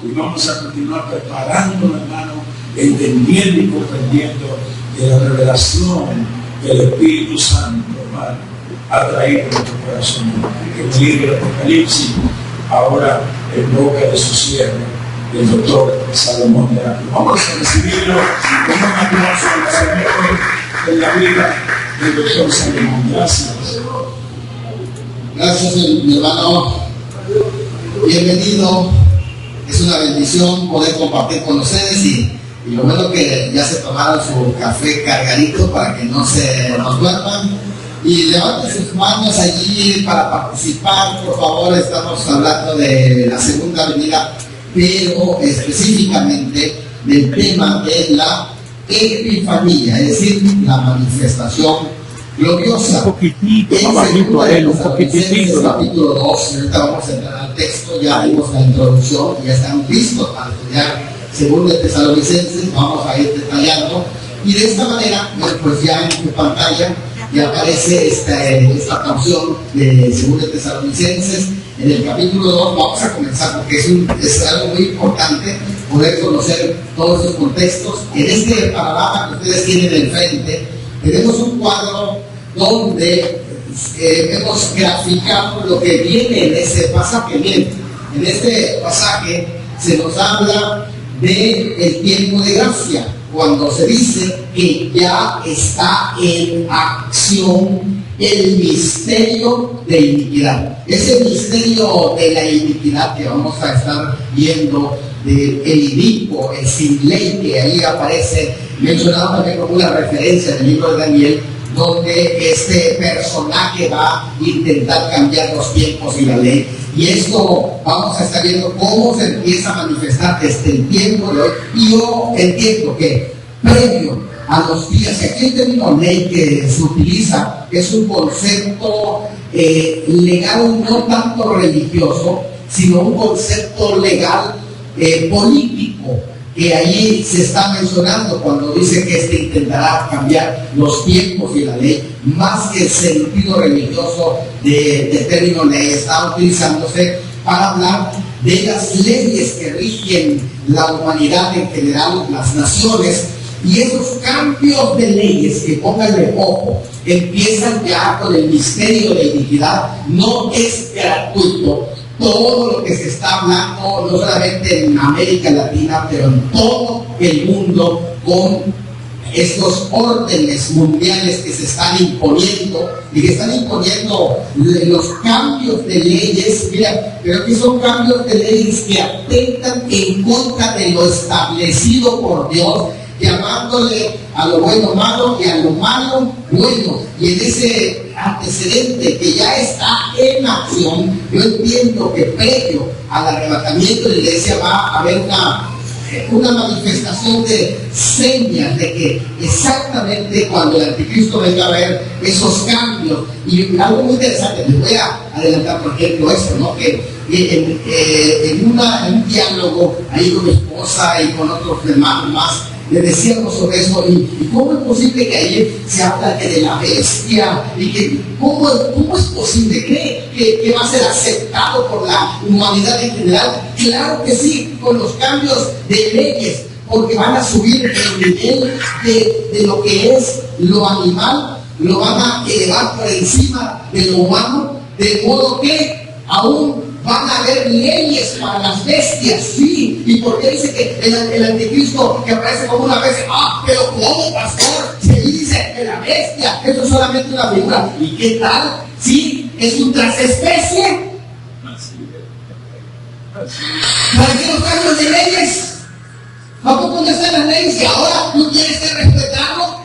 y vamos a continuar preparando, hermano, entendiendo y comprendiendo de la revelación que el Espíritu Santo, hermano, ha traído en nuestro corazón. El libro de Apocalipsis, ahora en boca de su siervo, el doctor Salomón de Ávila. Vamos a recibirlo con un aplauso al Señor en la vida del doctor Salomón. Gracias. Gracias, mi hermano. Bienvenido. Es una bendición poder compartir con ustedes y lo bueno que ya se tomaron su café cargadito para que no se nos duerman. Y levanten sus manos allí para participar, por favor. Estamos hablando de la segunda venida, pero específicamente del tema de la epifanía, es decir, la manifestación gloriosa. Un poquitito, en bajito a él, un poquitito. Capítulo 2, ahorita vamos a entrar al texto, ya vimos la introducción, ya están listos para estudiar Según de Tesalonicenses, vamos a ir detallando. Y de esta manera, pues ya en tu pantalla ya aparece esta canción de Según de Tesalonicenses. En el capítulo 2 vamos a comenzar porque es algo muy importante poder conocer todos esos contextos. En este panorama que ustedes tienen enfrente, tenemos un cuadro donde hemos graficado lo que viene en ese pasaje. Miren, en este pasaje se nos habla del tiempo de gracia, cuando se dice que ya está en acción el misterio de iniquidad. Ese misterio de la iniquidad que vamos a estar viendo, del inicuo, el sin ley, que ahí aparece mencionado también como una referencia del libro de Daniel, donde este personaje va a intentar cambiar los tiempos y la ley. Y esto vamos a estar viendo cómo se empieza a manifestar desde el tiempo de hoy. Y yo entiendo que previo a los días, que aquí el término ley que se utiliza es un concepto legal, no tanto religioso, sino un concepto legal político, que allí se está mencionando cuando dice que intentará cambiar los tiempos y la ley, más que el sentido religioso del término ley, está utilizándose para hablar de las leyes que rigen la humanidad en general, las naciones. Y esos cambios de leyes, que pónganle ojo, empiezan ya con el misterio de iniquidad. No es gratuito. Todo lo que se está hablando, no solamente en América Latina, pero en todo el mundo, con estos órdenes mundiales que se están imponiendo y que están imponiendo los cambios de leyes. Mira, pero que son cambios de leyes que atentan en contra de lo establecido por Dios, llamándole a lo bueno malo y a lo malo bueno. Y en ese antecedente que ya está en acción, yo entiendo que previo al arrebatamiento de la iglesia va a haber una manifestación de señas de que exactamente cuando el anticristo venga a ver esos cambios. Y algo muy interesante, les voy a adelantar, por ejemplo, esto, ¿no? Que en un diálogo ahí con mi esposa y con otros hermanos más, le decíamos sobre eso, y cómo es posible que ahí se habla de la bestia, y que cómo es posible que va a ser aceptado por la humanidad en general. Claro que sí, con los cambios de leyes, porque van a subir el nivel de lo que es lo animal, lo van a elevar por encima de lo humano, de modo que aún van a haber leyes para las bestias, sí. ¿Y por qué dice que el anticristo que aparece como una bestia? Pero ¿cómo, pastor? Se dice que la bestia, eso es solamente una figura. ¿Y qué tal? Sí, es un transespecie. ¿Para qué los cambios de leyes? ¿A poco no están las leyes y ahora tú tienes que respetarlo?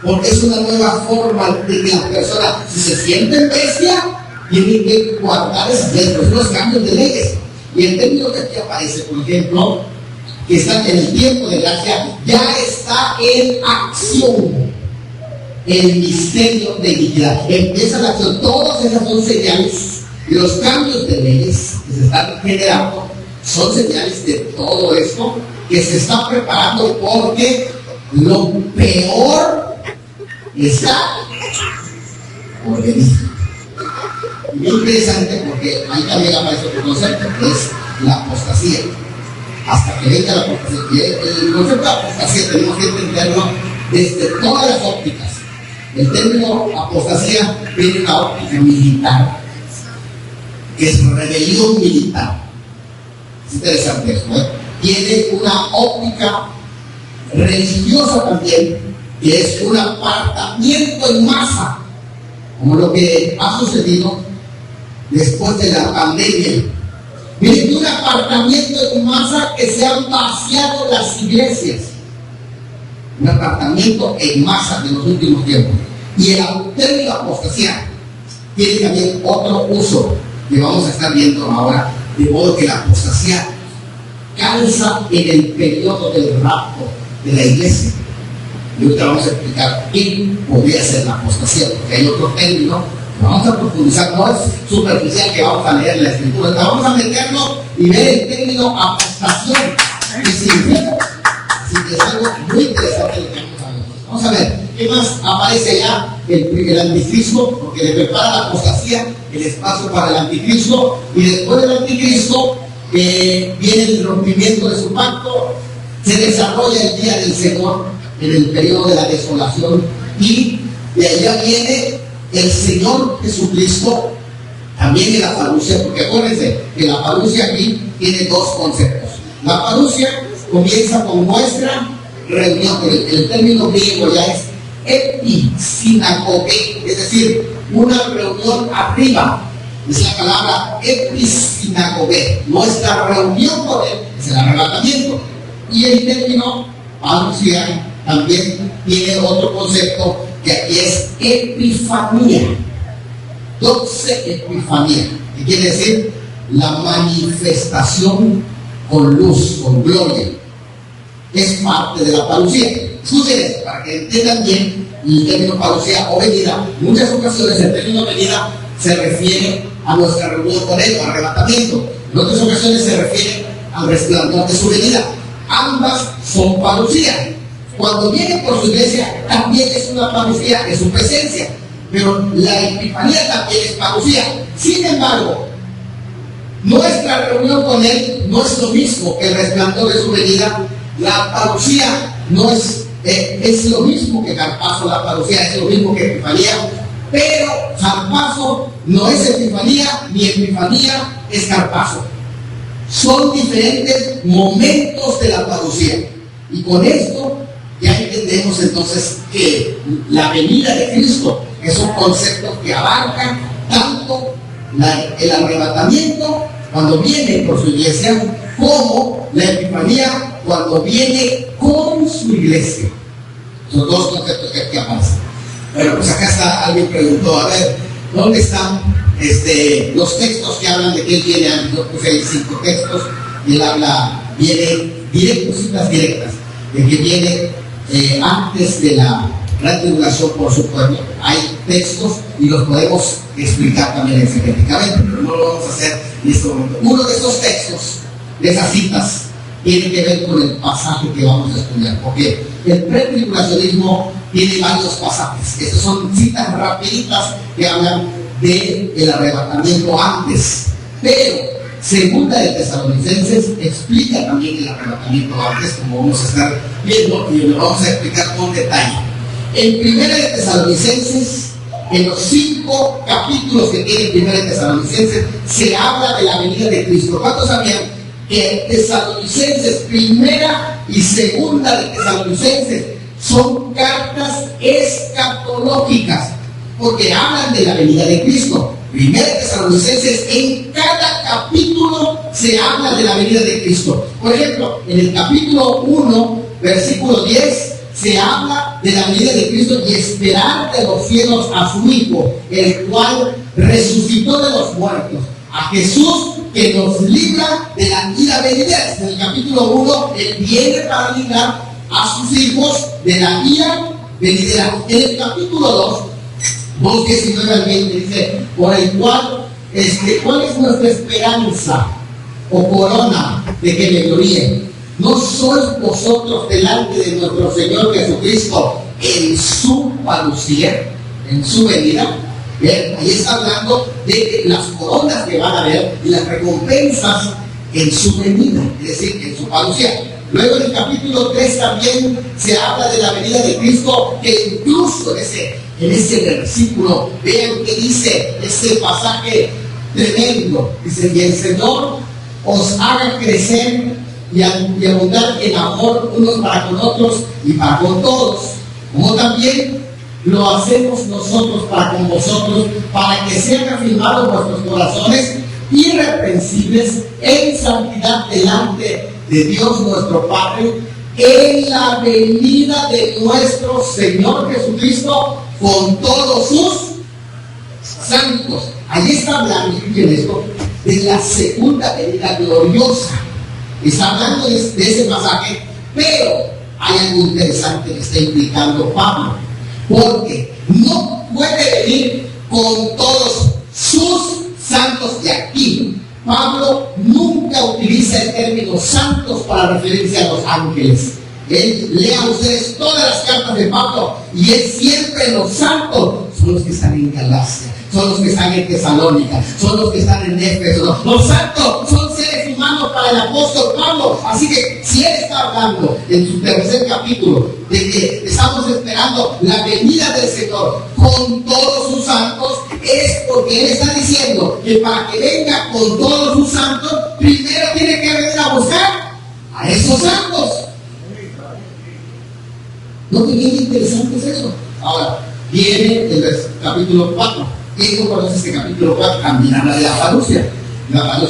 Porque es una nueva forma de que las personas, si se sienten bestia, tienen que guardar los cambios de leyes. Y el término que aquí aparece, por ejemplo, que está en el tiempo de gracia, ya está en acción el misterio de iniquidad. Empieza la acción. Todas esas son señales, y los cambios de leyes que se están generando son señales de todo esto que se está preparando, porque lo peor está por venir. Muy interesante, porque ahí también aparece otro concepto, que es la apostasía. hasta que venga la apostasía. Y el concepto de apostasía tenemos que entenderlo desde todas las ópticas. El término apostasía tiene una óptica militar, que es rebelión militar. Es interesante esto, ¿eh? Tiene una óptica religiosa también, que es un apartamiento en masa, como lo que ha sucedido después de la pandemia. Miren, un apartamiento en masa que se han vaciado las iglesias. Un apartamiento en masa de los últimos tiempos. Y el término apostasía tiene también otro uso que vamos a estar viendo ahora, de modo que la apostasía calza en el periodo del rapto de la iglesia. Y ahorita vamos a explicar qué podría ser la apostasía, porque hay otro término que vamos a profundizar, no es superficial que vamos a leer la escritura, vamos a meterlo y ver el término apostación, que significa. Así que es algo muy interesante lo que vamos a ver. Vamos a ver, ¿qué más aparece allá? El anticristo, porque le prepara la apostasía, el espacio para el anticristo, y después del anticristo viene el rompimiento de su pacto, se desarrolla el día del Señor en el periodo de la desolación, y de allá viene el Señor Jesucristo también en la parusia, porque acuérdense que la parusia aquí tiene dos conceptos. La parusia comienza con nuestra reunión, el término griego ya es episinagoge, es decir, una reunión arriba. Es la palabra episinagoge, nuestra reunión con él, es el arrebatamiento. Y el término parusia también tiene otro concepto que aquí es epifanía. Doxe epifanía, que quiere decir la manifestación con luz, con gloria. Es parte de la parusia. Escuchen esto, para que entiendan bien el término parusia o venida. En muchas ocasiones el término venida se refiere a nuestra reunión con él, o arrebatamiento. En otras ocasiones se refiere al resplandor de su venida. Ambas son parusia. Cuando viene por su iglesia, también es una parusia, es su presencia. Pero la epifanía también es parusia. Sin embargo, nuestra reunión con él no es lo mismo que el resplandor de su venida. La parusia no es lo mismo que Carpazo, la parusia es lo mismo que epifanía, pero Carpazo no es epifanía, ni epifanía es Carpazo. Son diferentes momentos de la parusia. Y con esto ya entendemos entonces que la venida de Cristo es un concepto que abarca tanto el arrebatamiento cuando viene por su iglesia, como la epifanía cuando viene con su iglesia. Son dos conceptos que aquí aparecen. Bueno, pues acá está, alguien preguntó, a ver, ¿dónde están los textos que hablan de que él viene antes? Yo puse ahí 5 textos, y él viene directo, citas directas, de que viene antes de la gran tribulación por su pueblo. Hay textos y los podemos explicar también exegéticamente, pero no lo vamos a hacer en este momento. Uno de esos textos, de esas citas, tiene que ver con el pasaje que vamos a estudiar, porque el pretribulacionismo tiene varios pasajes. Estas son citas rapiditas que hablan del arrebatamiento antes, pero Segunda de Tesalonicenses explica también el arrebatamiento antes, como vamos a estar viendo, y lo vamos a explicar con detalle. En Primera de Tesalonicenses, en los 5 capítulos que tiene Primera de Tesalonicenses, se habla de la venida de Cristo. ¿Cuántos sabían que Tesalonicenses, Primera y Segunda de Tesalonicenses, son cartas escatológicas? Porque hablan de la venida de Cristo. Primera de Tesalonicenses, en cada capítulo se habla de la venida de Cristo. Por ejemplo, en el capítulo 1, versículo 10, se habla de la venida de Cristo y esperar de los cielos a su Hijo, el cual resucitó de los muertos, a Jesús, que nos libra de la ira venidera. En el capítulo 1, Él viene para librar a sus hijos de la ira venidera. En el capítulo 2, 2:19 al 20 dice, por el cual, ¿cuál es nuestra esperanza o corona de que me gloríe? ¿No sois vosotros delante de nuestro Señor Jesucristo en su parusia, en su venida? Bien, ahí está hablando de las coronas que van a haber y las recompensas en su venida, es decir, en su parucía. Luego en el capítulo 3 también se habla de la venida de Cristo, que incluso en ese versículo, vean que dice ese pasaje tremendo, dice: y el Señor os haga crecer y abundar en amor unos para con otros y para con todos, como también lo hacemos nosotros para con vosotros, para que sean afirmados vuestros corazones irreprensibles en santidad delante de Dios nuestro Padre, en la venida de nuestro Señor Jesucristo con todos sus santos. Allí está hablando, escuchen esto, de la segunda venida gloriosa. Está hablando de ese pasaje, pero hay algo interesante que está implicando Pablo, porque no puede venir con todos sus santos de aquí. Pablo nunca utiliza el término santos para referirse a los ángeles. Él lea a ustedes todas las cartas de Pablo y él siempre los santos son los que están en Galacia, son los que están en Tesalónica, son los que están en Éfeso. Los santos son seres humanos para el apóstol Pablo. Así que si él está hablando en su tercer capítulo de que estamos esperando la venida del Señor con todos sus santos, es porque él está diciendo que para que venga con todos sus santos, primero tiene que venir a buscar a esos santos. ¿No te viene interesante eso? Ahora, viene el capítulo 4. ¿Quién no conoce este capítulo 4? También habla de la parucía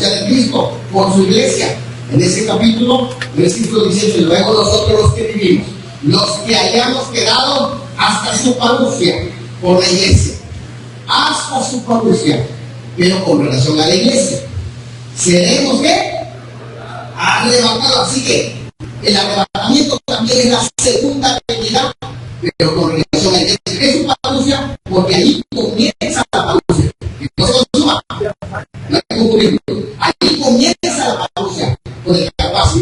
de Cristo por su iglesia. En ese capítulo, versículo 18, luego nosotros los que vivimos, los que hayamos quedado hasta su parucía por la iglesia, hasta su parucía, pero con relación a la iglesia, seremos ¿qué? Arrebatados. Así que el arrebatamiento también es la segunda venida, pero con relación a la iglesia. Es su parucía, porque ahí comienza la parucía. Y no se consuma, no hay que confundirlo. Ahí comienza la parucía. Con el capaz,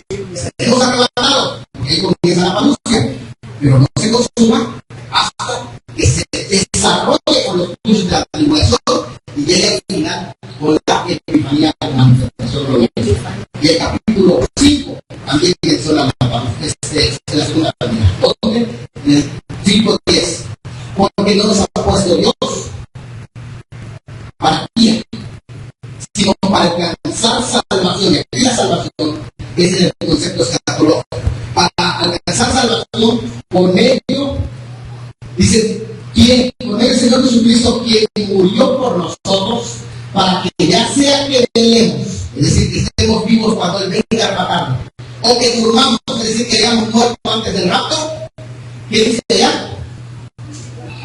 seremos arrebatados, porque ahí comienza la parucía, pero no se consuma hasta que se desarrolle con los frutos de la tribulación y llegue al final con la epifanía de la manifestación gloriosa. Y el capítulo 5 también menciona la segunda venida. ¿Dónde? En el 5:10. Porque no nos ha puesto Dios para guía, sino para alcanzar salvación. Y aquí la salvación es en el concepto escatológico. Para alcanzar salvación por medio, dice, por medio del Señor Jesucristo, quien murió por nosotros, para que ya sea que velemos, es decir, que estemos vivos cuando Él venga a matarnos, o que durmamos, es decir, que hayamos muerto antes del rapto. ¿Qué dice allá?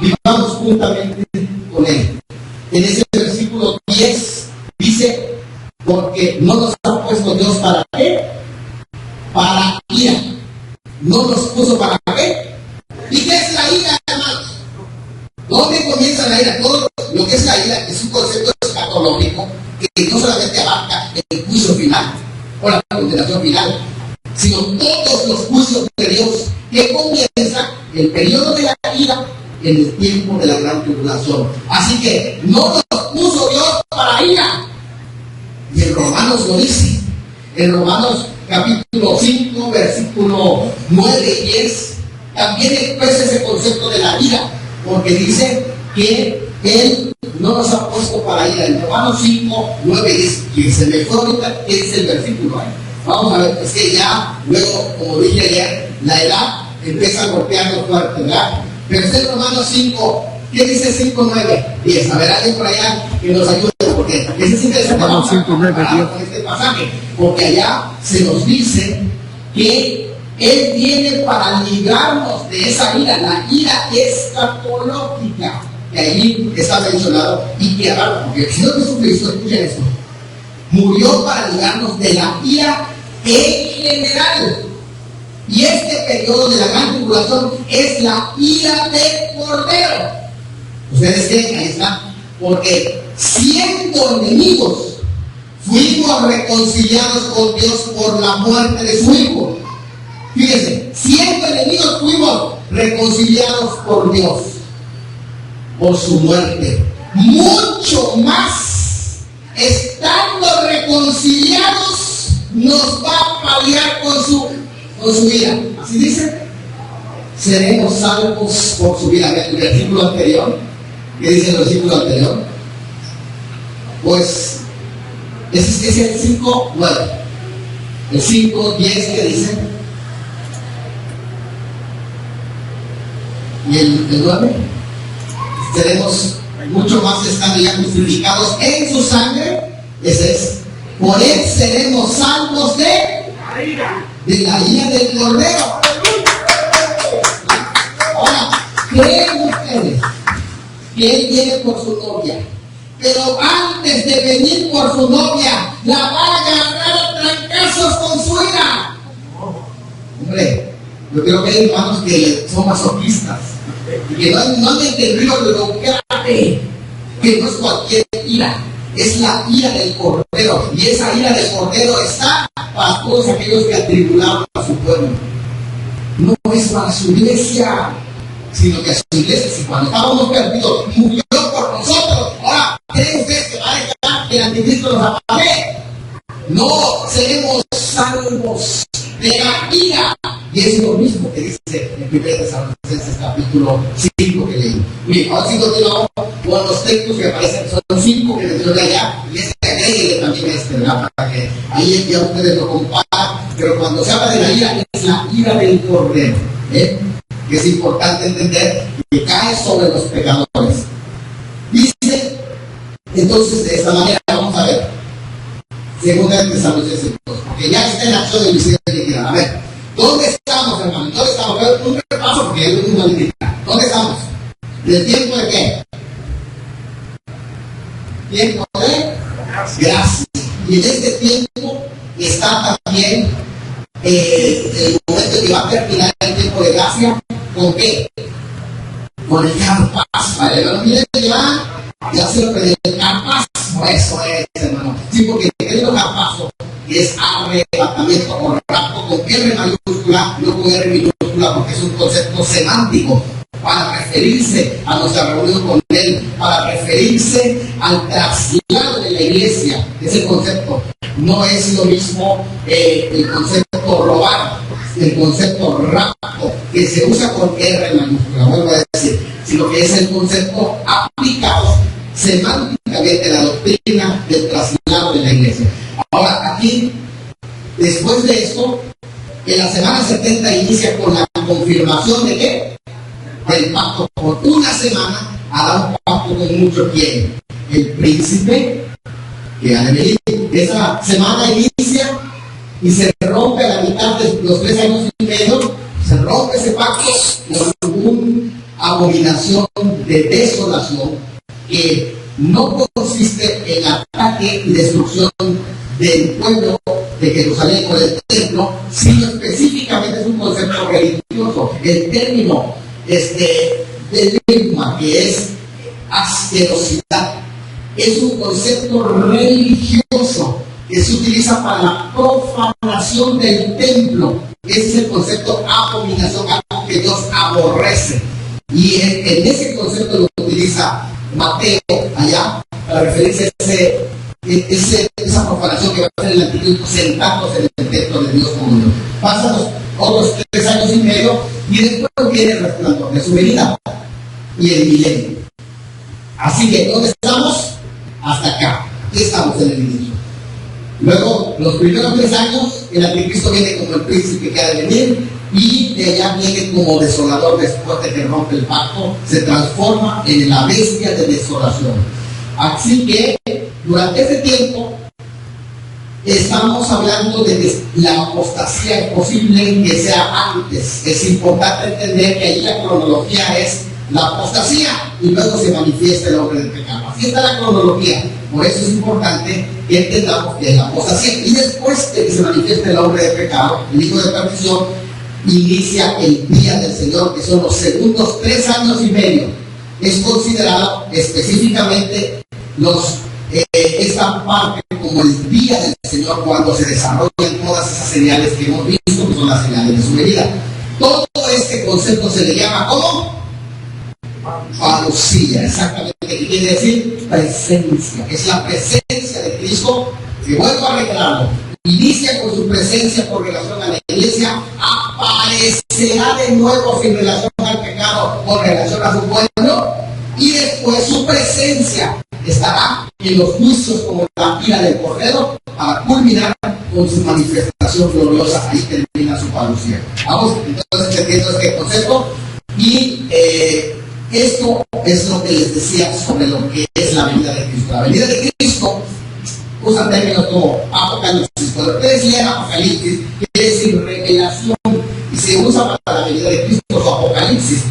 Vivamos juntamente con Él. En ese versículo 10 dice, porque no nos ha puesto Dios para qué, para ira. No nos puso para qué. ¿Y qué es la ira, hermanos? ¿Dónde comienza la ira? Todo lo que es la ira es un concepto escatológico que no solamente abarca el juicio final o la condenación final, sino todos los juicios de Dios, que comienza el periodo de la ira en el tiempo de la gran tribulación. Así que no nos puso Dios para ira. Y en Romanos lo dice. En Romanos capítulo 5, versículo 9 y 10, también expresa ese concepto de la ira, porque dice que Él no nos ha puesto para ira. En Romanos 5, 9 y 10, y se me fue ahorita, que es el versículo. Vamos a ver, es que ya luego, como dije ayer, la edad empieza a golpearnos fuerte, ¿verdad? Pero es en Romanos 5, ¿qué dice 5, 9, 10? A ver, alguien por allá que nos ayude, porque ese es interesante. Romanos 5, 9, 10. Con este pasaje, porque allá se nos dice que Él viene para librarnos de esa ira, la ira escatológica, que ahí está mencionado, y que ahora, porque el Señor Jesucristo, escuchen esto, murió para librarnos de la ira en general. Y este periodo de la gran tribulación es la ira del Cordero. ¿Ustedes creen? Ahí está. Porque siendo enemigos, fuimos reconciliados con Dios por la muerte de su Hijo. Fíjense, siendo enemigos fuimos reconciliados por Dios por su muerte. Mucho más, estando reconciliados, nos va a paliar con su vida. Así dice, seremos salvos por su vida. El versículo anterior, ¿qué dice el versículo anterior? Pues ese es el 5:9. El 5:10 que dice. Y el 9, seremos mucho más estando ya justificados en su sangre. Ese es. Por él seremos salvos de la ira del Cordero. Ahora, ¿creen ustedes que él viene por su novia? Pero antes de venir por su novia, la va a agarrar a trancazos con su ira. Hombre, yo creo que hay hermanos que son masoquistas y que no han entendido lo grave, que no es cualquier ira, es la ira del Cordero. Y esa ira del Cordero está para todos aquellos que atribularon a su pueblo. No es para su iglesia, sino que a su iglesia, si cuando estábamos perdidos, murió por nosotros. Ahora, ¿creen ustedes que va a dejar que el anticristo nos apague? No, seremos salvos de la ira. Y es lo mismo que dice en 1 Tesalonicenses capítulo 5 que leí. Miren, ahora sí continuamos con los textos que aparecen, son 5 que mencioné allá, y agréguele también ¿verdad? Para que ahí ya ustedes lo comparan. Pero cuando se habla de la ira, es la ira del Cordero, que es importante entender que cae sobre los pecadores. Dice, entonces, de esta manera, vamos a ver, segunda de Tesalonicenses, porque ya está en acción de misericordia. A ver, ¿dónde estamos, hermano? ¿Dónde estamos? Un repaso, porque es una línea. ¿Dónde estamos? ¿Del tiempo de qué? Tiempo de gracia. Y en este tiempo está también el momento que va a terminar el tiempo de gracia. ¿Con qué? Con el carpaz. ¿Vale? Pero miren, ya se lo pedí. El carpaz. Eso es, hermano. Sí, porque el carpazo es arrebatamiento o rapto con R mayúscula, no con R minúscula, porque es un concepto semántico para referirse a nuestra reunión con Él, para referirse al traslado de la iglesia. Ese concepto no es lo mismo el concepto robar, el concepto rapto, que se usa con R mayúscula, vuelvo a decir, sino que es el concepto aplicado semánticamente a la doctrina del traslado de la iglesia. Ahora, aquí, después de esto, en la semana 70 inicia con la confirmación de ¿qué? Del pacto. Por una semana hará un pacto con mucho quien. El príncipe, que ha de venir. Esa semana inicia y se rompe a la mitad de los 3 años y medio. Se rompe ese pacto con una abominación de desolación que no consiste en ataque y destrucción del pueblo de Jerusalén con el templo, sino específicamente es un concepto religioso. El término del ligma, que es asquerosidad, es un concepto religioso que se utiliza para la profanación del templo. Ese es el concepto abominación, algo que Dios aborrece. Y en ese concepto lo utiliza Mateo allá para referirse a esa profanación que va a hacer el anticristo sentándose en el templo de Dios como Dios. Pasan los otros 3 años y medio y después viene el resplandor de su venida y el milenio. Así que, ¿dónde estamos? Hasta acá. Aquí estamos en el inicio. Luego, los primeros 3 años, el anticristo viene como el príncipe que ha de venir, y de allá viene como desolador después de que rompe el pacto, se transforma en la bestia de desolación. Así que, durante ese tiempo, estamos hablando de que la apostasía es posible que sea antes. Es importante entender que ahí la cronología es la apostasía y luego se manifiesta el hombre del pecado. Así está la cronología. Por eso es importante que entendamos que es la apostasía. Y después de que se manifieste el hombre del pecado, el hijo de perdición, inicia el día del Señor, que son los segundos 3 años y medio. Es considerado específicamente esta parte como el día del Señor, cuando se desarrollan todas esas señales que hemos visto, que son las señales de su venida. Todo este concepto se le llama ¿cómo? Parucía, exactamente, ¿qué quiere decir? Presencia. Es la presencia de Cristo, que vuelvo a regalarlo, inicia con su presencia por relación a la iglesia, aparecerá de nuevo sin relación al pecado o relación a su pueblo, y después su presencia estará en los juicios como la ira del Cordero para culminar con su manifestación gloriosa. Ahí termina su parucía. Vamos entonces entendiendo este concepto, y esto es lo que les decía sobre lo que es la venida de Cristo. La venida de Cristo usan términos como Apocalipsis. Cuando ustedes leen Apocalipsis, quiere decir revelación, y se usa para la venida de Cristo su Apocalipsis.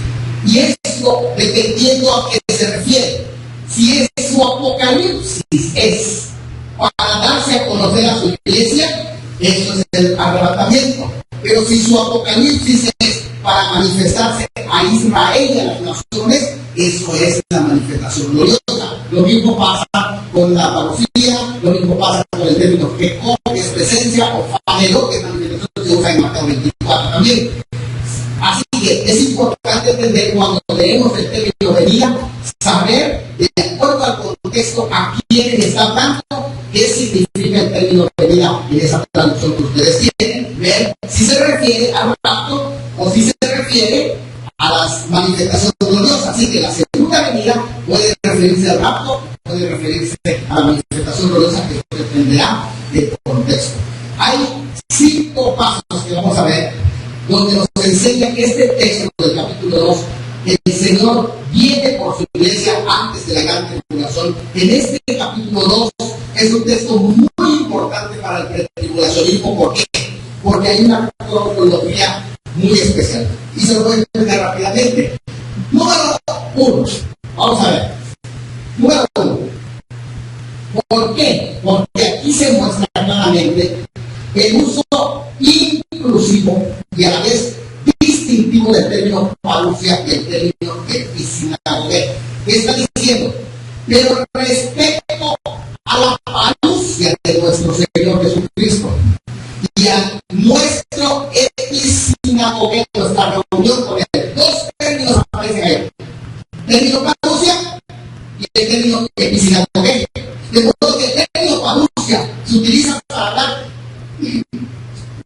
Y esto, dependiendo a qué se refiere. Si es su Apocalipsis, es para darse a conocer a su iglesia, eso es el arrebatamiento. Pero si su Apocalipsis es para manifestarse a Israel y a las naciones, eso es la manifestación gloriosa. Lo mismo pasa con la parucía, lo mismo pasa con el término que es presencia, o fanelo, que es manifestación, se usa en Mateo 24 también. Así que es importante entender cuando leemos el término venida, saber de acuerdo al contexto a quién está hablando, qué significa el término venida en esa traducción que ustedes tienen, ver si se refiere al rapto o si se refiere a las manifestaciones gloriosas. Así que la segunda venida puede referirse al rapto, puede referirse a la manifestación gloriosa, que dependerá del contexto. Hay 5 pasos que vamos a ver donde nos enseña que este texto del capítulo 2, el Señor viene por su iglesia antes de la gran tribulación. En este capítulo 2 es un texto muy importante para el pretribulacionismo. ¿Por qué? Porque hay una cronología muy especial. Y se lo voy a explicar rápidamente. Número 1. Vamos a ver. Número 1. ¿Por qué? Porque aquí se muestra claramente el uso inclusivo y a la vez distintivo del término parucía y el término episinagoge. ¿Qué está diciendo? Pero respecto a la parucía de nuestro Señor Jesucristo y a nuestro episinagoge, nuestra reunión con Él, 2 términos aparecen ahí: el término parucía y el término episinagoge. De modo que el término parucía se utiliza para hablar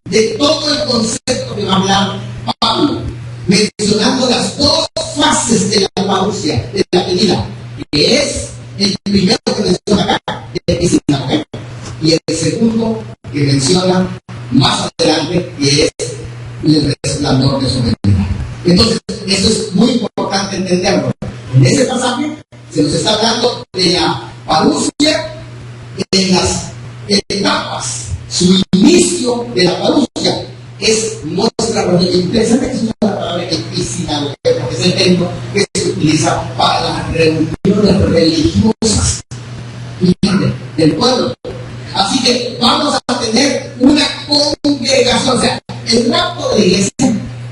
de todo el concepto que va a hablar Pablo, mencionando las 2 fases de la parucía, de la venida, que es el primero que menciona acá, el episinagoge, y el segundo que menciona más adelante, que es el resplandor de su venida. Entonces, eso es muy importante entenderlo. En ese pasaje se nos está hablando de la parucía en las etapas. Su inicio de la parucía es nuestra reunión. Interesante que se usa la palabra episinagoge, porque es el término que se utiliza para las reuniones religiosas del pueblo. Así que vamos a tener una congregación. O sea, el rapto de la iglesia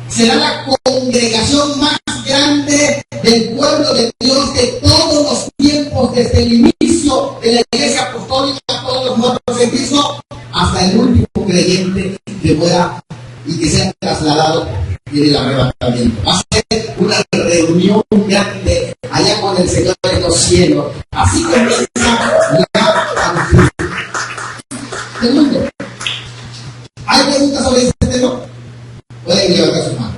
será la congregación más grande del pueblo de Dios de todos los tiempos, desde el inicio de la iglesia apostólica, todos los muertos en Cristo, hasta el último creyente que pueda y que sea trasladado en el arrebatamiento. Va a ser una reunión grande allá con el Señor en los cielos. Así comienza la parucía. Segundo, ¿hay preguntas sobre este tema? Pueden levantar sus manos.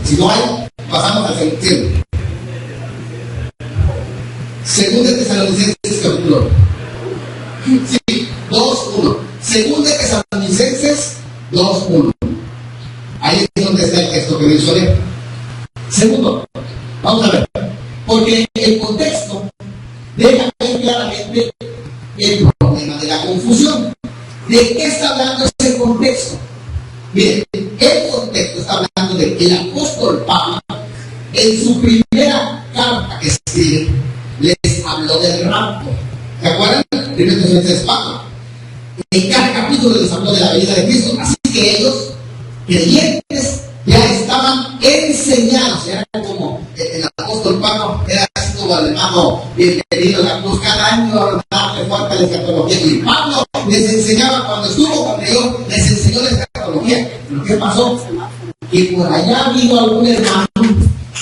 Si no hay, pasamos al segundo. Segunda de Tesalonicenses capítulo 2:1. Segunda de Tesalonicenses 2:1. Ahí es donde está el texto que mencioné. Segundo, vamos a ver. Porque el contexto deja ver claramente el problema de la confusión. ¿De qué está hablando ese contexto? Miren, el contexto está hablando de que el apóstol Pablo, en su primera carta que escribe, les habló del rapto. ¿Se acuerdan? Primero Tesalonicenses 4. En cada capítulo les habló de la venida de Cristo. Así que ellos, creyentes, ya estaban enseñados. Era como el apóstol Pablo, era así como el hermano bienvenido a la cruz. Cada año darle fuerte la escatología. Y Pablo les enseñaba, cuando estuvo con ellos, les enseñó la escatología. ¿Pero qué pasó? Que por allá vino algún hermano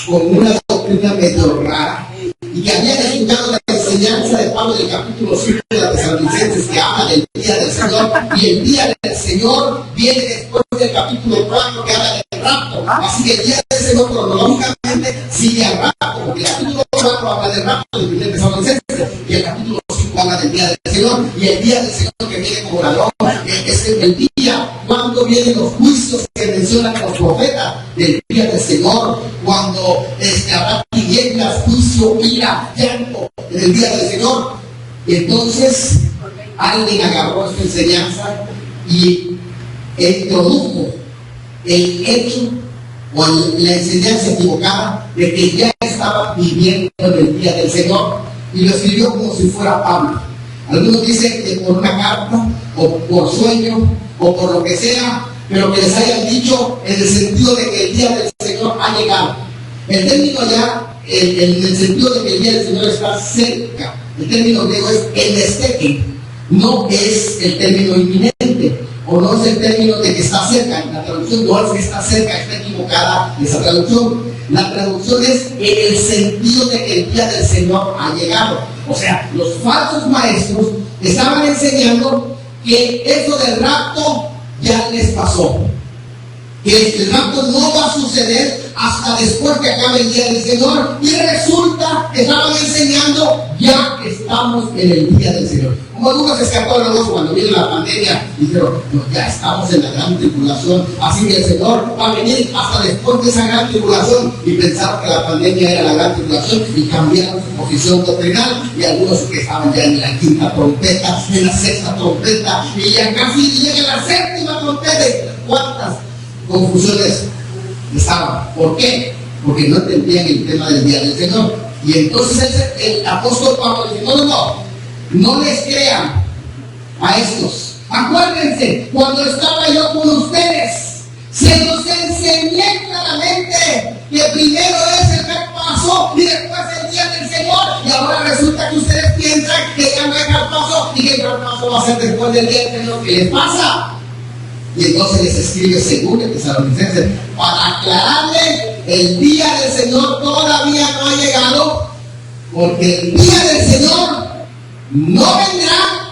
con una doctrina medio rara y que habían escuchado la enseñanza Pablo del capítulo 5 de la Tesalonicenses, que habla del día del Señor, y el día del Señor viene después del capítulo 4 que habla del rapto. Así que el día del Señor cronológicamente sigue al rapto, porque el capítulo 4 habla del rapto del primer Tesalonicenses, y el capítulo 5 habla del día del Señor, y el día del Señor que viene como ladrón, es el día cuando vienen los juicios que mencionan los profetas, del día del Señor, cuando habrá tinieblas, juicio, ira, llanto, en el día del Señor. Y entonces alguien agarró esta enseñanza y introdujo el hecho o la enseñanza equivocada de que ya estaba viviendo en el día del Señor, y lo escribió como si fuera Pablo. Algunos dicen que por una carta o por sueño o por lo que sea, pero que les hayan dicho en el sentido de que el día del Señor ha llegado. El término ya, en el sentido de que el día del Señor está cerca, el término griego es elesteke, no es el término inminente, o no es el término de que está cerca. La traducción no es que está cerca, está equivocada esa traducción. La traducción es en el sentido de que el día del Señor ha llegado. O sea, los falsos maestros estaban enseñando que eso del rapto ya les pasó, que el rapto no va a suceder hasta después que acabe el día del Señor, y resulta que estaban enseñando ya estamos en el día del Señor. Como nunca se escapó de los cuando vino la pandemia, dijeron, no, ya estamos en la gran tribulación, así que el Señor va a venir hasta después de esa gran tribulación, y pensaron que la pandemia era la gran tribulación y cambiaron su posición doctrinal, y algunos que estaban ya en la quinta trompeta, en la sexta trompeta, y ya casi llegan a la séptima trompeta. ¿Cuántas confusiones estaban? ¿Por qué? Porque no entendían el tema del día del Señor. Y entonces el apóstol Pablo dice, no les crean a estos. Acuérdense, cuando estaba yo con ustedes, se los enseñé claramente que primero es el gran paso y después el día del Señor. Y ahora resulta que ustedes piensan que ya no hay gran paso y que el gran paso va a ser después del día del Señor. ¿Qué les pasa? Y entonces les escribe según el Tesalonicenses para aclararle, el día del Señor todavía no ha llegado, porque el día del Señor no vendrá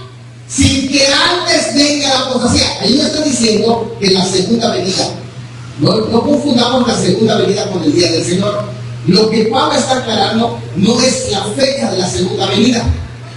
sin que antes venga la apostasía. Ahí no está diciendo que la segunda venida, no confundamos la segunda venida con el día del Señor. Lo que Pablo está aclarando no es la fecha de la segunda venida,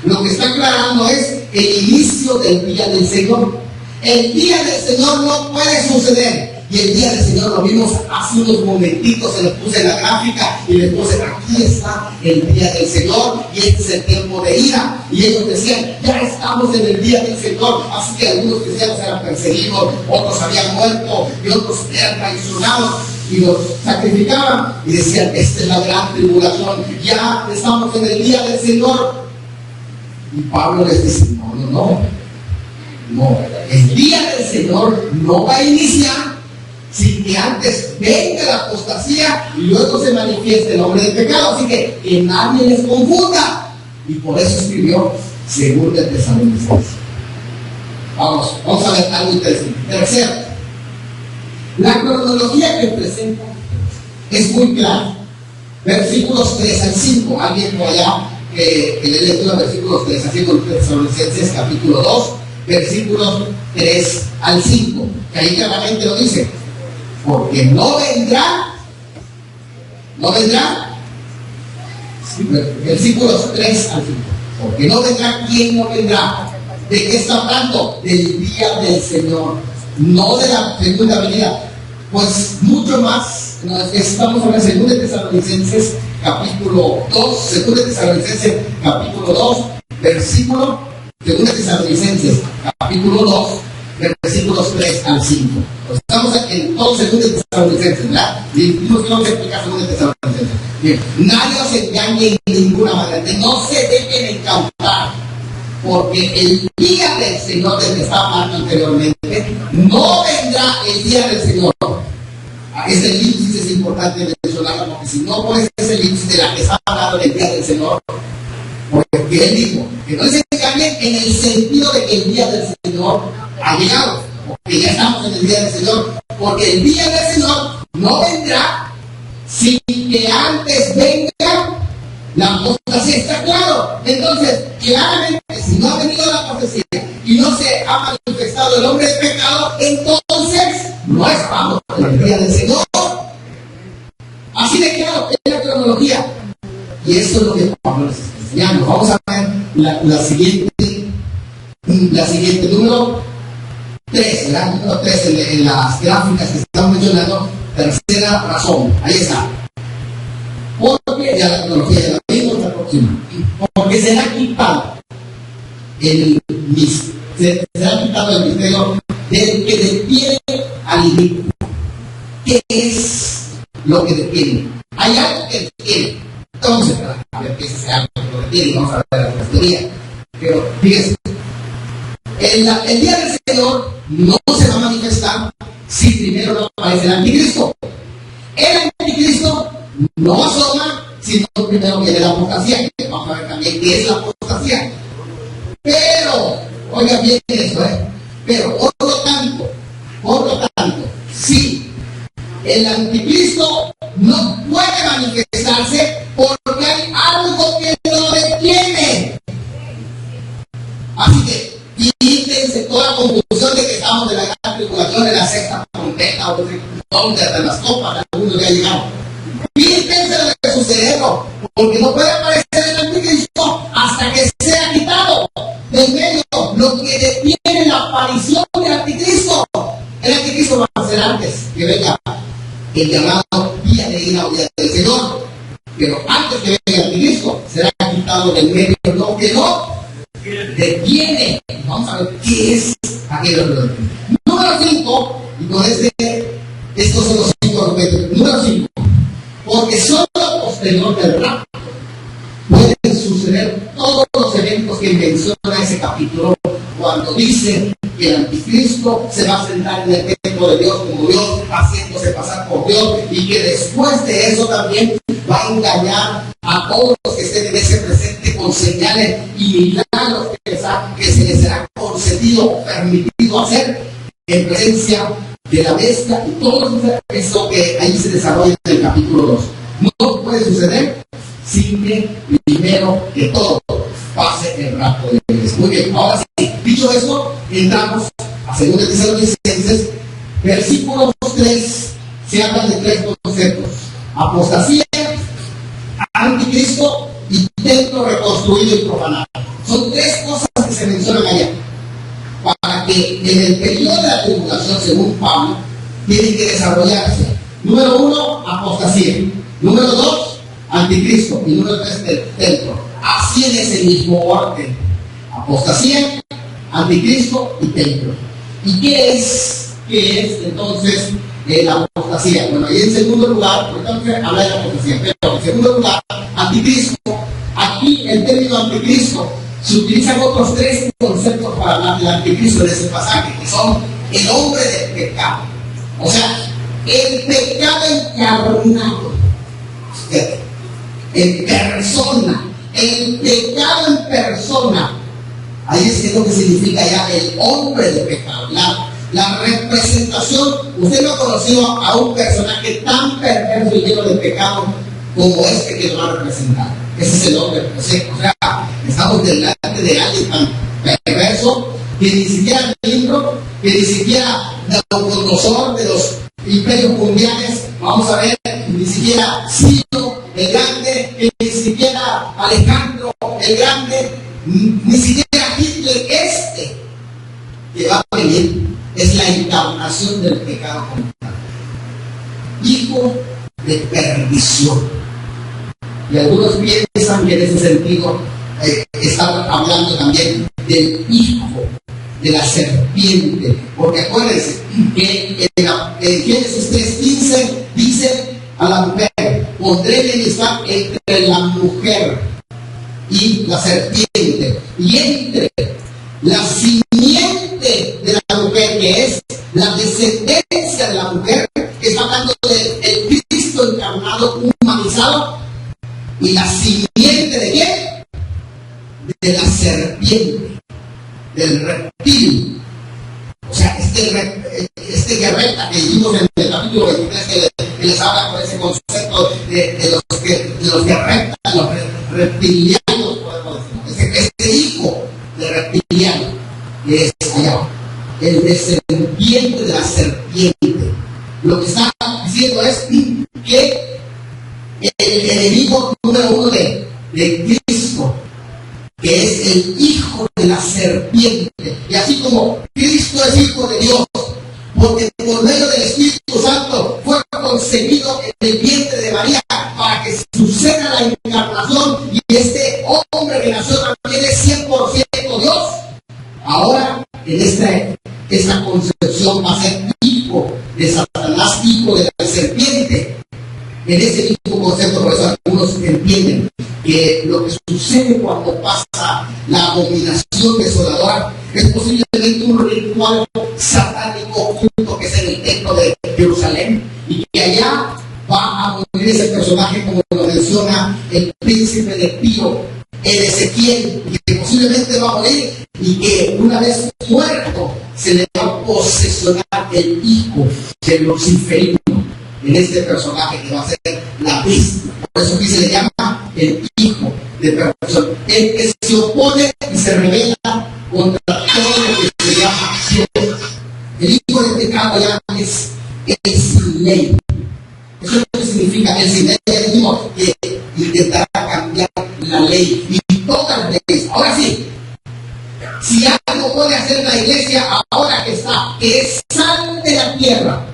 lo que está aclarando es el inicio del día del Señor. El día del Señor no puede suceder, y el día del Señor lo vimos hace unos momentitos, se los puse en la gráfica y les puse, aquí está el día del Señor, y este es el tiempo de ira. Y ellos decían, ya estamos en el día del Señor. Así que algunos cristianos eran perseguidos, otros habían muerto y otros eran traicionados y los sacrificaban, y decían, esta es la gran tribulación, ya estamos en el día del Señor. Y Pablo les dice, no, el día del Señor no va a iniciar sin que antes venga la apostasía y luego se manifieste el hombre del pecado. Así que nadie les confunda. Y por eso escribió según el Tesalonicenses. Vamos a ver algo interesante. Tercero, la cronología que presenta es muy clara. Versículos 3 al 5. Alguien por allá que le lectura versículos 3 al 5 de Tesalonicenses capítulo 2. Versículos 3 al 5, que ahí claramente lo dice, porque no vendrá, versículos 3 al 5, porque no vendrá, ¿quién no vendrá? ¿De qué está hablando? Del día del Señor, no de la segunda venida. Pues mucho más, estamos en el 2 Tesalonicenses capítulo 2, 2 Tesalonicenses capítulo 2, versículo 2 Tesalonicenses, capítulo 2, versículos 3 al 5. Estamos en todo 2 Tesalonicenses, ¿verdad? Y no tengo que explicar 2 Tesalonicenses. Bien, nadie os engañe en ninguna manera, no se dejen encantar, porque el día del Señor del que está hablando anteriormente, no vendrá el día del Señor. Este elipsis es importante mencionarlo, porque si no pones ese elipsis de la que está hablando el día del Señor, porque él dijo que no se engañen en el sentido de que el día del Señor ha llegado, porque ya estamos en el día del Señor, porque el día del Señor no vendrá sin que antes venga La apostasía está claro. Entonces, claramente, si no ha venido la profecía y no se ha manifestado el hombre de pecado, entonces no estamos en el día del Señor. Así de claro, es la cronología. Y eso es lo que Pablo les está enseñando. Vamos a ver la siguiente, número 3, ¿verdad? Número 3 en las gráficas que estamos mencionando. Tercera razón, ahí está. Porque ya la cronología ya la vimos, la próxima. Porque será quitado el misterio del que detiene al inicuo. ¿Qué es lo que detiene? Hay algo que detiene. Entonces, a ver qué es ese algo que lo detiene, vamos a ver la teoría. Pero fíjense, el día del Señor no se va a manifestar si primero no aparece el anticristo. El anticristo no asoma si no primero viene la apostasía, que vamos a ver también qué es la apostasía. Pero, oiga bien eso, pero por lo tanto, si el anticristo no puede manifestarse porque hay algo que lo detiene. Así que quítense toda la confusión de que estamos en la gran tribulación, en la sexta trompeta, o donde hasta las copas, algunos ya llegaron. Quítense de su cerebro, porque no puede aparecer el anticristo hasta que sea quitado del medio lo que detiene la aparición del anticristo. El anticristo va a ser antes que venga el llamado día de ira o día del Señor, pero antes que venga el anticristo será quitado del medio lo que no detiene. Vamos a ver qué es aquello que lo detiene. Número 5, y con estos son los 5 argumentos. Número 5, porque solo posterior del rapto pueden suceder todos los eventos que menciona ese capítulo, cuando dice que el anticristo se va a sentar en el templo de Dios como Dios, haciéndose pasar por Dios, y que después de eso también va a engañar a todos los que estén en ese presente con señales y milagros que se les será concedido o permitido hacer en presencia de la bestia, y todo eso que ahí se desarrolla en el capítulo 2. No puede suceder sin que primero que todo pase el rapto de Dios. Muy bien, ahora sí, dicho eso, entramos a 2 Tesalonicenses, versículos 3, se hablan de 3 conceptos: apostasía, anticristo y templo reconstruido y profanado. Son 3 cosas que se mencionan allá, para que en el periodo de la tribulación, según Pablo, tienen que desarrollarse: número 1, apostasía; número 2, anticristo; y número 3, templo. Así en ese mismo orden: apostasía, anticristo y templo. ¿Y qué es entonces la apostasía? Bueno, y en segundo lugar, por tanto habla de la apostasía, pero en segundo lugar, anticristo. Aquí el término anticristo se utilizan otros 3 conceptos para hablar del anticristo en ese pasaje, que son el hombre del pecado, o sea, el pecado encarnado, en persona, el pecado en persona. Ahí es lo que significa ya el hombre de pecado, la representación. Usted no ha conocido a un personaje tan perverso y lleno de pecado como este que lo va a representar. Ese es el hombre. O sea, estamos delante de alguien tan perverso que ni siquiera el libro, que ni siquiera Nabucodonosor de los imperios mundiales, vamos a ver, ni siquiera Ciro el Grande, que ni siquiera Alejandro el Grande, ni siquiera Hitler, que va a venir, es la encarnación del pecado comunitario, hijo de perdición. Y algunos piensan que en ese sentido están hablando también del hijo de la serpiente, porque acuérdense que en Génesis 3:15 dice a la mujer: pondré enemistad entre la mujer y la serpiente, y entre la simiente de la mujer, que es la descendencia de la mujer, que está hablando del Cristo encarnado, humanizado, y la simiente de quién? De la serpiente, del reptil. O sea, este que recta que vimos en el capítulo 23, que les habla con ese concepto de los que rectan, los reptilianos, podemos decir. Este hijo de reptiliano es allá, el descendiente de la serpiente. Lo que está diciendo es que el enemigo número uno de Cristo, que es el hijo de la serpiente, y así como Cristo es hijo de Dios, porque por medio del Espíritu Santo fue concebido en el vientre de María para que suceda la encarnación, y este hombre que nació también es 100% Dios. Ahora en esta concepción va a ser hijo de Satanás, hijo de la serpiente. En ese mismo concepto, por eso algunos entienden que lo que sucede cuando pasa la abominación desoladora es posiblemente un ritual satánico oculto que es en el templo de Jerusalén, y que allá va a morir ese personaje, como lo menciona el príncipe de Tiro, el Ezequiel, que posiblemente va a morir, y que una vez muerto se le va a posesionar el hijo del luciferino en este personaje que va a ser la bestia. Por eso aquí se le llama el hijo de perversión, el que se opone y se revela contra todo lo que se llama Dios. El hijo del pecado ya es el sin ley. Eso es lo que significa el sin ley. Ya dijimos que intentará cambiar la ley y todas las leyes. Ahora sí, si algo puede hacer la iglesia ahora que está, que es sal de la tierra,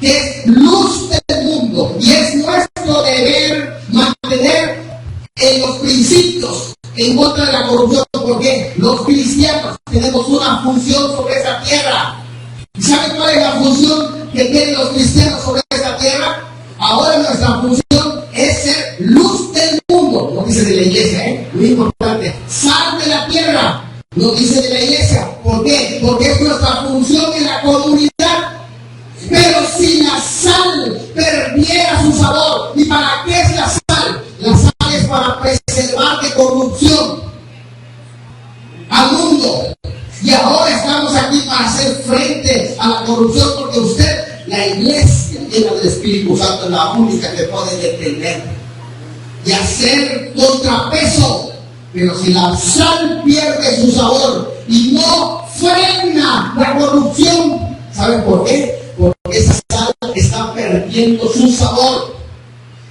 que es luz del mundo, y es nuestro deber mantener en los principios en contra de la corrupción, porque los cristianos tenemos una función sobre esa tierra. ¿Y saben cuál es la función que tienen los cristianos sobre esa tierra? Ahora nuestra función es ser luz del mundo, no dice de la iglesia, muy importante, sal de la tierra, no dice de la iglesia. ¿Por qué? Porque es nuestra función en la comunidad. Pero si la sal perdiera su sabor, ¿y para qué es la sal? La sal es para preservar de corrupción al mundo. Y ahora estamos aquí para hacer frente a la corrupción, porque usted, la iglesia llena del Espíritu Santo, es la única que puede detener y hacer contrapeso. Pero si la sal pierde su sabor y no frena la corrupción, ¿saben por qué? Porque esa sal está perdiendo su sabor.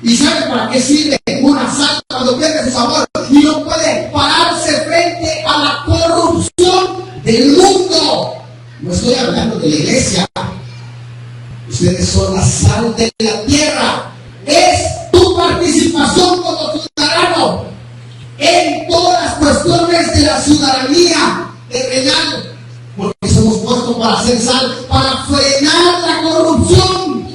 ¿Y saben para qué sirve una sal cuando pierde su sabor y no puede pararse frente a la corrupción del mundo? No estoy hablando de la iglesia. Ustedes son la sal de la tierra. Es tu participación como ciudadano en todas las cuestiones de la ciudadanía terrenal, porque somos puestos para hacer sal, para frenar la corrupción.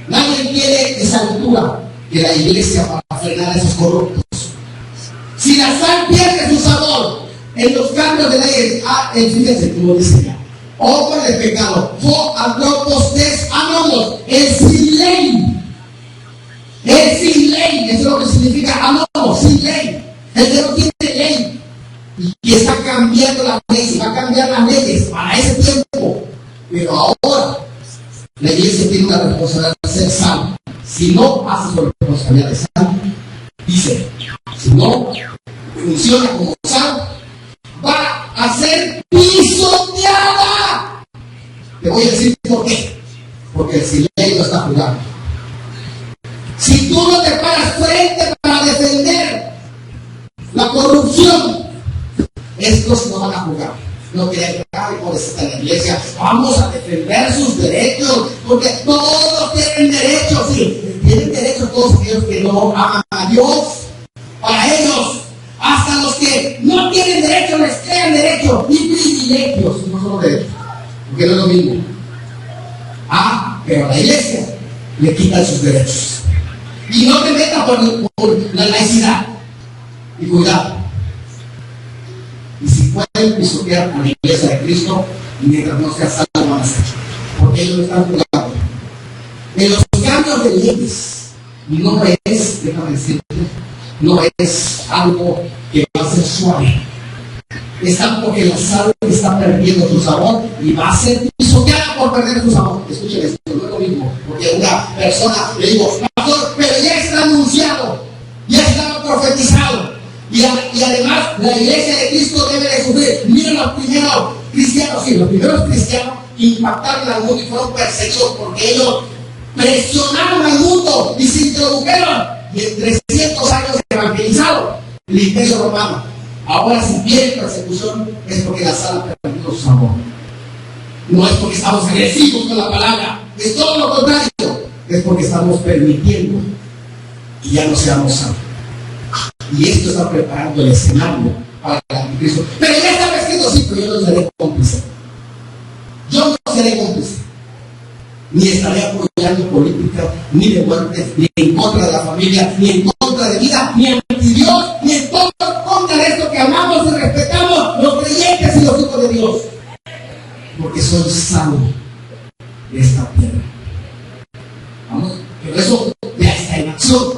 Nadie tiene esa altura que la iglesia para frenar a esos corruptos. Si la sal pierde su sabor en los cambios de leyes, fíjense cómo dice ya, obra de pecado, anthropos des anomos, el sin ley. El sin ley, eso es lo que significa anónimo, sin ley. El que no tiene ley y está cambiando las leyes, va a cambiar las leyes para ese tiempo. Pero ahora la iglesia tiene una responsabilidad de ser sal. Si no hace su responsabilidad de sal, dice, si no funciona como sal, va a ser pisoteada. Te voy a decir por qué. Porque el sin ley no está jugando. Si tú no te paras frente para defender la corrupción, estos no van a jugar. No quieren jugar, y por eso está en la iglesia. Vamos a defender sus derechos, porque todos tienen derechos. Sí, tienen derechos todos aquellos que no aman a Dios. Para ellos, hasta los que no tienen derecho les crean derechos y privilegios. No son derechos, porque no es lo mismo. Pero a la iglesia le quitan sus derechos. Y no te metas por la laicidad. Y cuidado. Y si pueden pisotear a la iglesia de Cristo, mientras no sea salvo, van a ser. Porque ellos no están jugando. En los cambios de leyes, no es, déjame decirte, no es algo que va a ser suave. Es algo que la sal está perdiendo su sabor y va a ser pisoteada por perder su sabor. Escuchen esto, no es lo mismo. Porque una persona le digo, pastor, pero ya está anunciado, ya está profetizado la iglesia de Cristo debe de sufrir. Miren los primeros cristianos, sí, los primeros cristianos impactaron al mundo y fueron perseguidos porque ellos presionaron al mundo y se introdujeron. Y en 300 años evangelizaron el Imperio Romano. Ahora, si viene persecución, es porque la sal ha perdido su sabor. No es porque estamos agresivos con la palabra, es todo lo contrario. Es porque estamos permitiendo que ya no seamos salvos. Y esto está preparando el escenario para el anticristo. Pero ya está escrito, sí, pero yo no seré cómplice. Yo no seré cómplice. Ni estaré apoyando política, ni de muerte, ni en contra de la familia, ni en contra de vida, ni anti Dios, ni en contra de esto que amamos y respetamos los creyentes y los hijos de Dios. Porque soy salvo de esta tierra. Vamos, pero eso ya está en acción.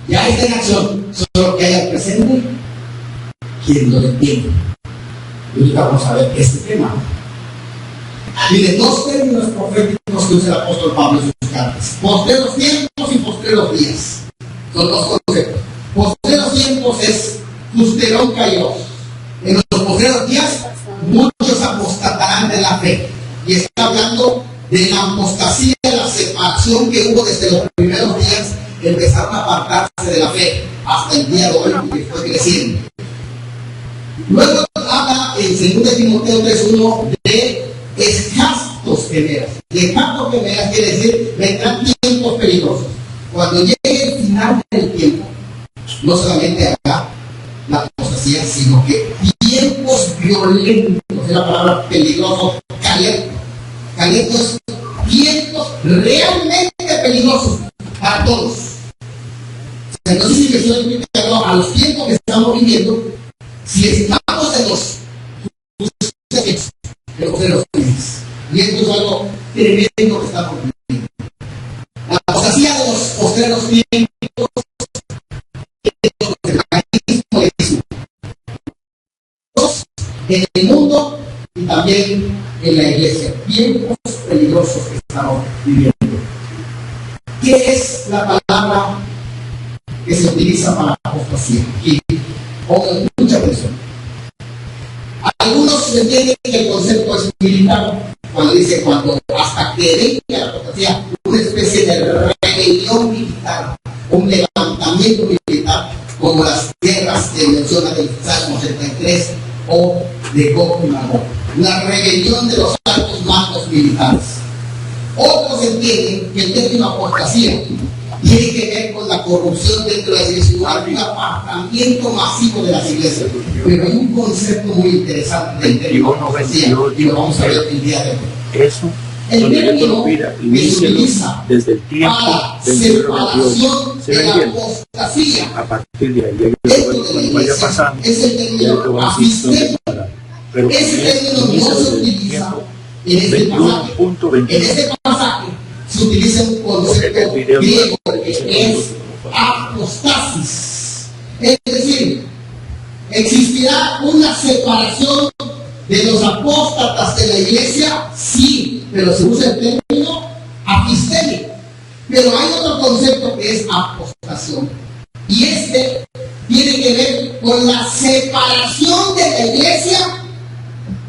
Ya está en acción. Solo que haya al presente quien lo entiende. Y ahorita vamos a ver este tema. Miren, dos términos proféticos que usa el apóstol Pablo en sus cartas: postreros tiempos y postreros días. Son dos conceptos. Postreros tiempos es Justerón Kairos. En los postreros días, muchos apostatarán de la fe. Y está hablando de la apostasía, la separación que hubo desde los primeros días. Empezaron a apartarse de la fe hasta el día de hoy, que fue creciendo. Luego habla en 2 Timoteo 3:1 de escastos temeras. De escastos temeras quiere decir vendrán tiempos peligrosos. Cuando llegue el final del tiempo, no solamente habrá la apostasía, sino que tiempos violentos, es la palabra peligroso, caliente. Calientes, tiempos realmente peligrosos para todos. Entonces, si me estoy explicando a los tiempos que estamos viviendo, si estamos en los días, y esto es algo tremendo que estamos viviendo. La apostasía de los postreros tiempos en el mundo y también en la iglesia. Tiempos peligrosos que estamos viviendo. ¿Qué es la palabra que se utiliza para apostasía? Y pongan mucha atención. Algunos entienden que el concepto es militar, cuando dice cuando hasta que venga la apostasía, una especie de rebelión militar, un levantamiento militar, como las guerras que menciona el Salmo 73 o de Gog y Magog, una rebelión de los altos mandos militares. Otros entienden que el término apostasía tiene que ver con la corrupción dentro de la iglesia, un apartamiento masivo de las iglesias. Pero hay un concepto muy interesante del término apostasía, y lo vamos a ver el día de hoy. Eso, el término que se utiliza desde el tiempo para del libro de Dios, separación se de la entiende. apostasía A partir de ahí, dentro de la cuando vaya iglesia pasando, es el término afistemo. pero Ese término no se utiliza en este pasaje. 21.21. En este pasaje se utiliza un concepto griego que es apostasis. Es decir, existirá una separación de los apóstatas de la iglesia, sí, pero se usa el término apistemio. Pero hay otro concepto que es apostación. Y este tiene que ver con la separación de la iglesia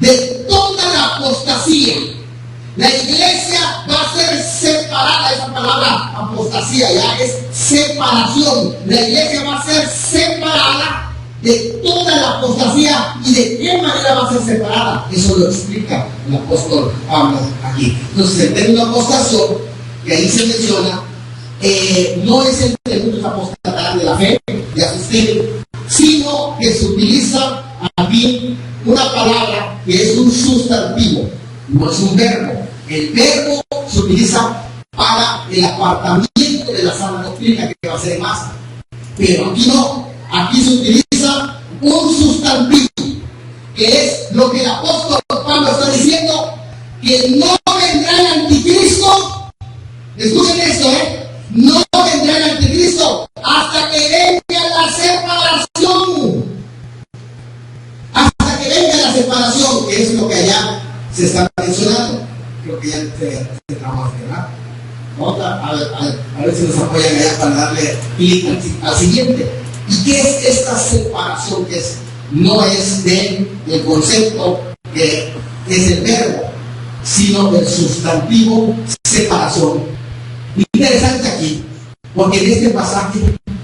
de toda la apostasía. La iglesia va a ser separada. Esa palabra apostasía ya es separación. La iglesia va a ser separada de toda la apostasía. ¿Y de qué manera va a ser separada? Eso lo explica el apóstol Pablo aquí. Entonces el término apostación, que ahí se menciona, no es el que muchos apostatarán de la fe, de asistir, sino que se utiliza aquí una palabra que es un sustantivo, no es un verbo. El verbo se utiliza para el apartamiento de la sana doctrina, que va a ser masa. Pero aquí no, aquí se utiliza un sustantivo, que es lo que el apóstol Pablo está diciendo, que no vendrá el anticristo. Escuchen esto, no vendrá el anticristo hasta que venga la separación. Hasta que venga la separación, que es lo que allá se está mencionando. Creo que ya se trabaja, ¿verdad? Vamos a ver si nos apoyan allá para darle clic al siguiente. ¿Y qué es esta separación que es? No es del concepto que es el verbo, sino del sustantivo separación. Interesante aquí, porque en este pasaje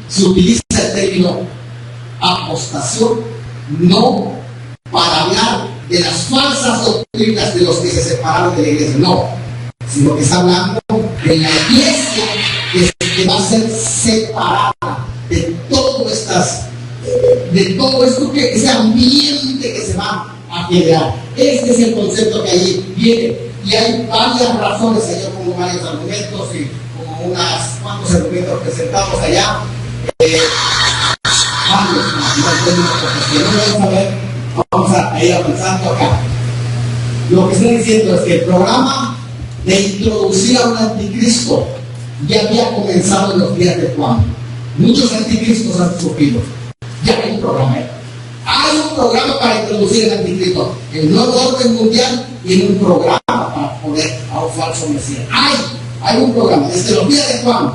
se utiliza el término apostación, no para hablar de las falsas doctrinas de los que se separaron de la iglesia, no, sino que está hablando de la iglesia que va a ser separada de todo esto, que ese ambiente que se va a generar. Este es el concepto que ahí viene, y hay varias razones. Yo pongo varios argumentos y como unas cuantos argumentos presentados allá, vamos a ir avanzando acá. Lo que estoy diciendo es que el programa de introducir a un anticristo ya había comenzado en los días de Juan. Muchos anticristos han surgido. Ya hay un programa. Hay un programa para introducir el anticristo, el nuevo orden mundial, y en un programa para poner a un falso mesías. Hay un programa desde los días de Juan.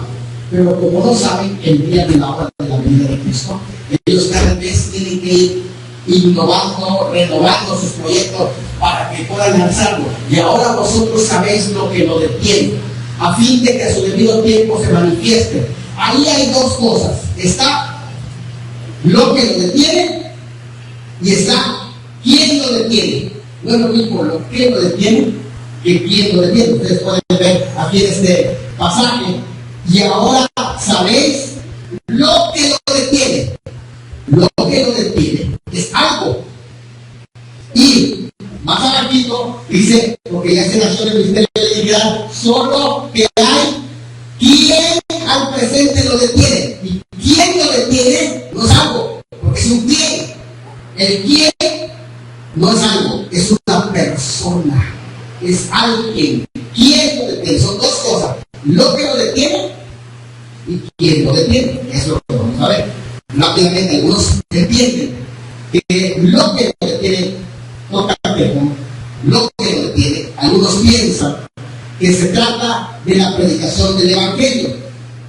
Pero como no saben el día de la hora de la venida de Cristo, ellos cada vez tienen que ir innovando, renovando sus proyectos para que puedan lanzarlo. Y ahora vosotros sabéis lo que lo detiene, a fin de que a su debido tiempo se manifieste. Ahí hay dos cosas. Está lo que lo detiene y está quién lo detiene. No es lo mismo lo que lo detiene que quién lo detiene. Ustedes pueden ver aquí en este pasaje. Y ahora sabéis lo que lo detiene. Lo que lo detiene es algo. Y más abajito dice, porque ya se nació el misterio de la divinidad, solo que hay quien al presente lo detiene. Y quien lo detiene no es algo, porque es un quién. El quién no es algo, es una persona, es alguien. ¿Quién lo detiene? Son dos cosas: lo que lo detiene y quién lo detiene. Eso es lo que vamos a ver. Rápidamente, algunos entienden que lo que lo detiene toca con lo que lo detiene. Algunos piensan que se trata de la predicación del Evangelio,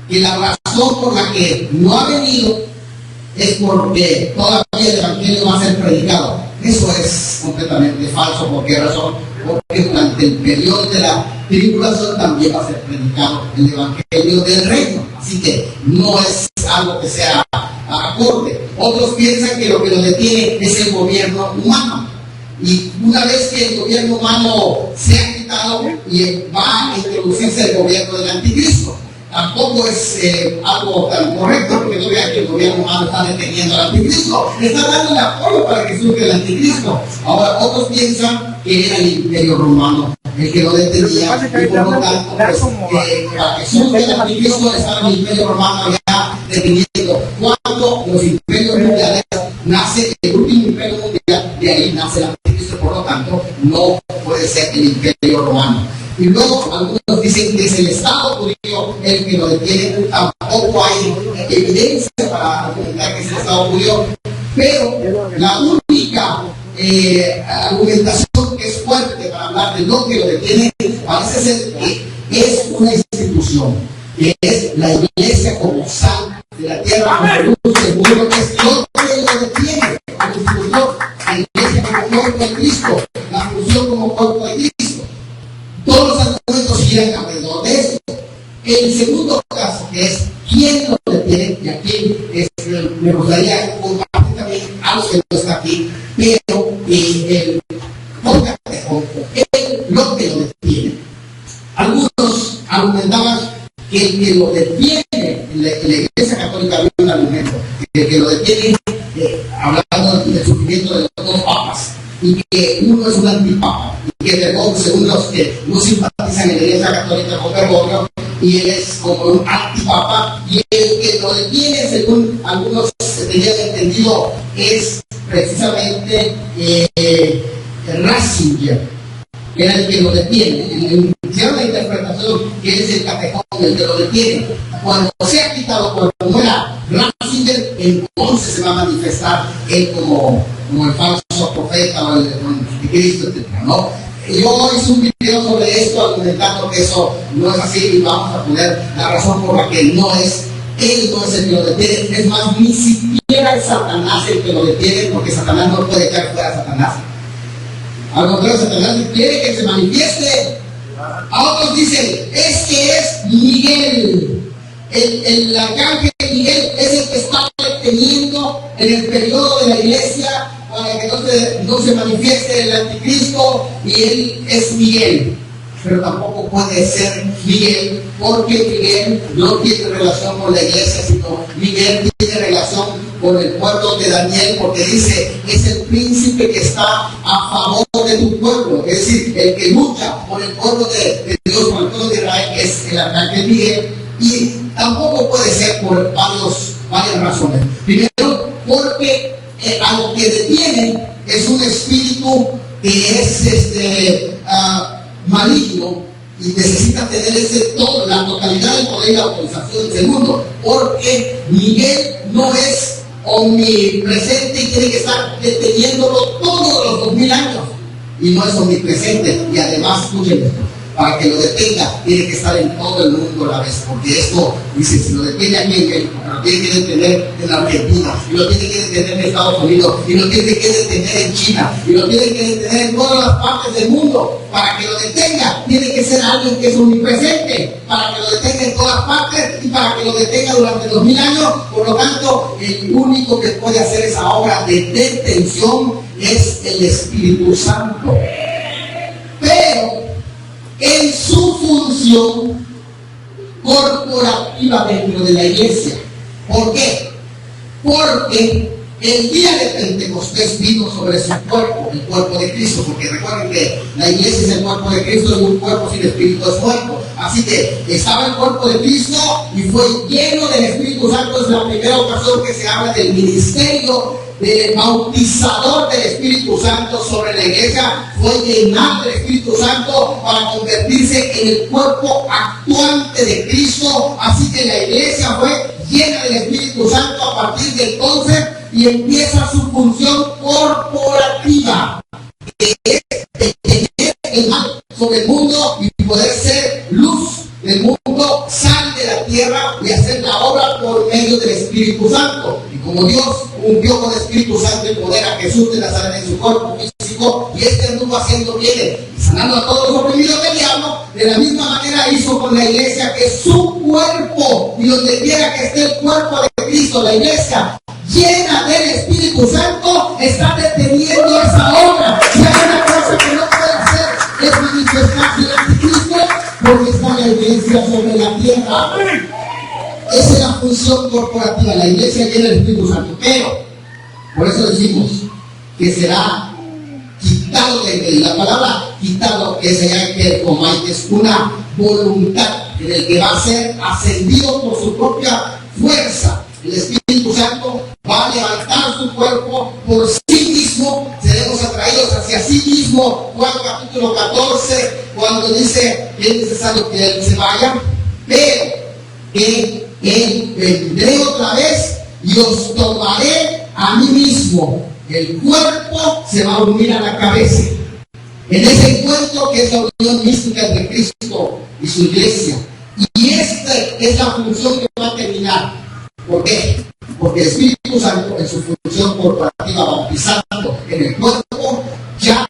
que la razón por la que no ha venido es porque todavía el Evangelio va a ser predicado. Eso es completamente falso. ¿Por qué razón? Porque durante el periodo de la tribulación también va a ser predicado el Evangelio del reino. Así que no es algo que sea acorde. Otros piensan que lo que lo detiene es el gobierno humano. Y una vez que el gobierno humano se ha quitado, y va a introducirse el gobierno del anticristo. Tampoco es algo tan correcto, porque no vean que el gobierno humano está deteniendo al anticristo, está dando apoyo para que surja el anticristo. Ahora, otros piensan que era el imperio romano el que lo detenía, y por lo tanto, para que surja el anticristo estaba el imperio romano ya deteniendo. Cuando los imperios mundiales nace el último imperio mundial, de ahí nace el anticristo, por lo tanto, no puede ser el imperio romano. Y luego algunos dicen que es el Estado judío el que lo detiene. Tampoco hay evidencia para argumentar que es el Estado judío, pero la única argumentación que es fuerte para hablar de lo que lo detiene parece ser que es una institución, que es la iglesia como sal de la tierra, como luz del mundo, que es lo que lo detiene, la institución, la iglesia como cuerpo de Cristo, la función como cuerpo de Cristo. Todos los argumentos giran alrededor de esto. El segundo caso, que es quién lo detiene, y aquí me gustaría compartir también algo que no está aquí, pero el lo que lo detiene. Algunos argumentaban que el que lo detiene, en la Iglesia Católica había un argumento, que el que lo detiene, hablando del sufrimiento de los dos papas, y que uno es un antipapa, y que Bergoglio, según los que no simpatizan en la Iglesia Católica con Bergoglio, y él es como un antipapa, y el que lo detiene, según algunos tenían entendido, es precisamente Ratzinger, que era el que lo detiene. Hicieron la interpretación que él es el catecón el que lo detiene. Cuando se ha quitado, cuando muera Ratzinger, entonces se va a manifestar él como el falso profeta o el Cristo, etc., ¿no? Yo hice un video sobre esto argumentando que eso no es así, y vamos a poner la razón por la que no es Él no es el que lo detiene. Es más, ni siquiera es Satanás el que lo detiene, porque Satanás no puede caer fuera de Satanás. Al contrario, Satanás quiere que se manifieste. A otros dicen, es que es Miguel. El arcángel Miguel es el que está deteniendo en el periodo de la iglesia para que no se manifieste el anticristo, y él es Miguel. Pero tampoco puede ser Miguel, porque Miguel no tiene relación con la iglesia, sino Miguel tiene relación con el pueblo de Daniel, porque dice, es el príncipe que está a favor de tu pueblo, es decir, el que lucha por el pueblo de Dios, por el pueblo de Israel, es el arcángel Miguel. Y tampoco puede ser por varias razones. Primero, porque a lo que detiene es un espíritu que es maligno, y necesita tener la totalidad del poder y la autorización. Segundo, porque Miguel no es omnipresente y tiene que estar deteniéndolo todos los 2000 años, y no es omnipresente. Y además, escúchenme, para que lo detenga tiene que estar en todo el mundo a la vez, porque esto dice, si lo detiene aquí en México, lo tiene que detener en Argentina, y lo tiene que detener en Estados Unidos, y lo tiene que detener en China, y lo tiene que detener en todas las partes del mundo. Para que lo detenga tiene que ser alguien que es omnipresente, para que lo detenga en todas partes y para que lo detenga durante 2000 años. Por lo tanto, el único que puede hacer esa obra de detención es el Espíritu Santo. Pero en su función corporativa dentro de la iglesia. ¿Por qué? Porque el día de Pentecostés vino sobre su cuerpo, el cuerpo de Cristo, porque recuerden que la iglesia es el cuerpo de Cristo, y un cuerpo sin espíritu es muerto. Así que estaba el cuerpo de Cristo y fue lleno del Espíritu Santo. Es la primera ocasión que se habla del ministerio del bautizador del Espíritu Santo sobre la iglesia. Fue llenar del Espíritu Santo para convertirse en el cuerpo actuante de Cristo. Así que la iglesia fue llena del Espíritu Santo a partir de entonces, y empieza su función corporativa, que es de tener el mal sobre el mundo y poder ser luz del mundo, sal de la tierra, y hacer la obra por medio del Espíritu Santo. Y como Dios ungió con el Espíritu Santo y poder a Jesús de Nazaret en su cuerpo físico, y anduvo haciendo bien y sanando a todos los oprimidos del diablo, de la misma manera hizo con la iglesia, que es su cuerpo, y donde quiera que esté el cuerpo de Cristo, la iglesia llena del Espíritu Santo, está deteniendo esa obra. Y hay una cosa que no puede hacer, es manifestarse el anticristo, porque está la iglesia sobre la tierra. Esa es la función corporativa, la iglesia llena del Espíritu Santo. Pero, por eso decimos que será quitado de la palabra quitado, que es allá que es una voluntad en el que va a ser ascendido por su propia fuerza. El Espíritu Santo va a levantar su cuerpo por sí mismo, seremos atraídos hacia sí mismo. Juan capítulo 14, cuando dice que es necesario que Él se vaya, pero que Él vendré otra vez y os tomaré a mí mismo. El cuerpo se va a unir a la cabeza. En ese encuentro, que es la unión mística entre Cristo y su iglesia. Y esta es la función que va a terminar. ¿Por qué? Porque el Espíritu Santo, en su función corporativa, bautizando en el cuerpo, ya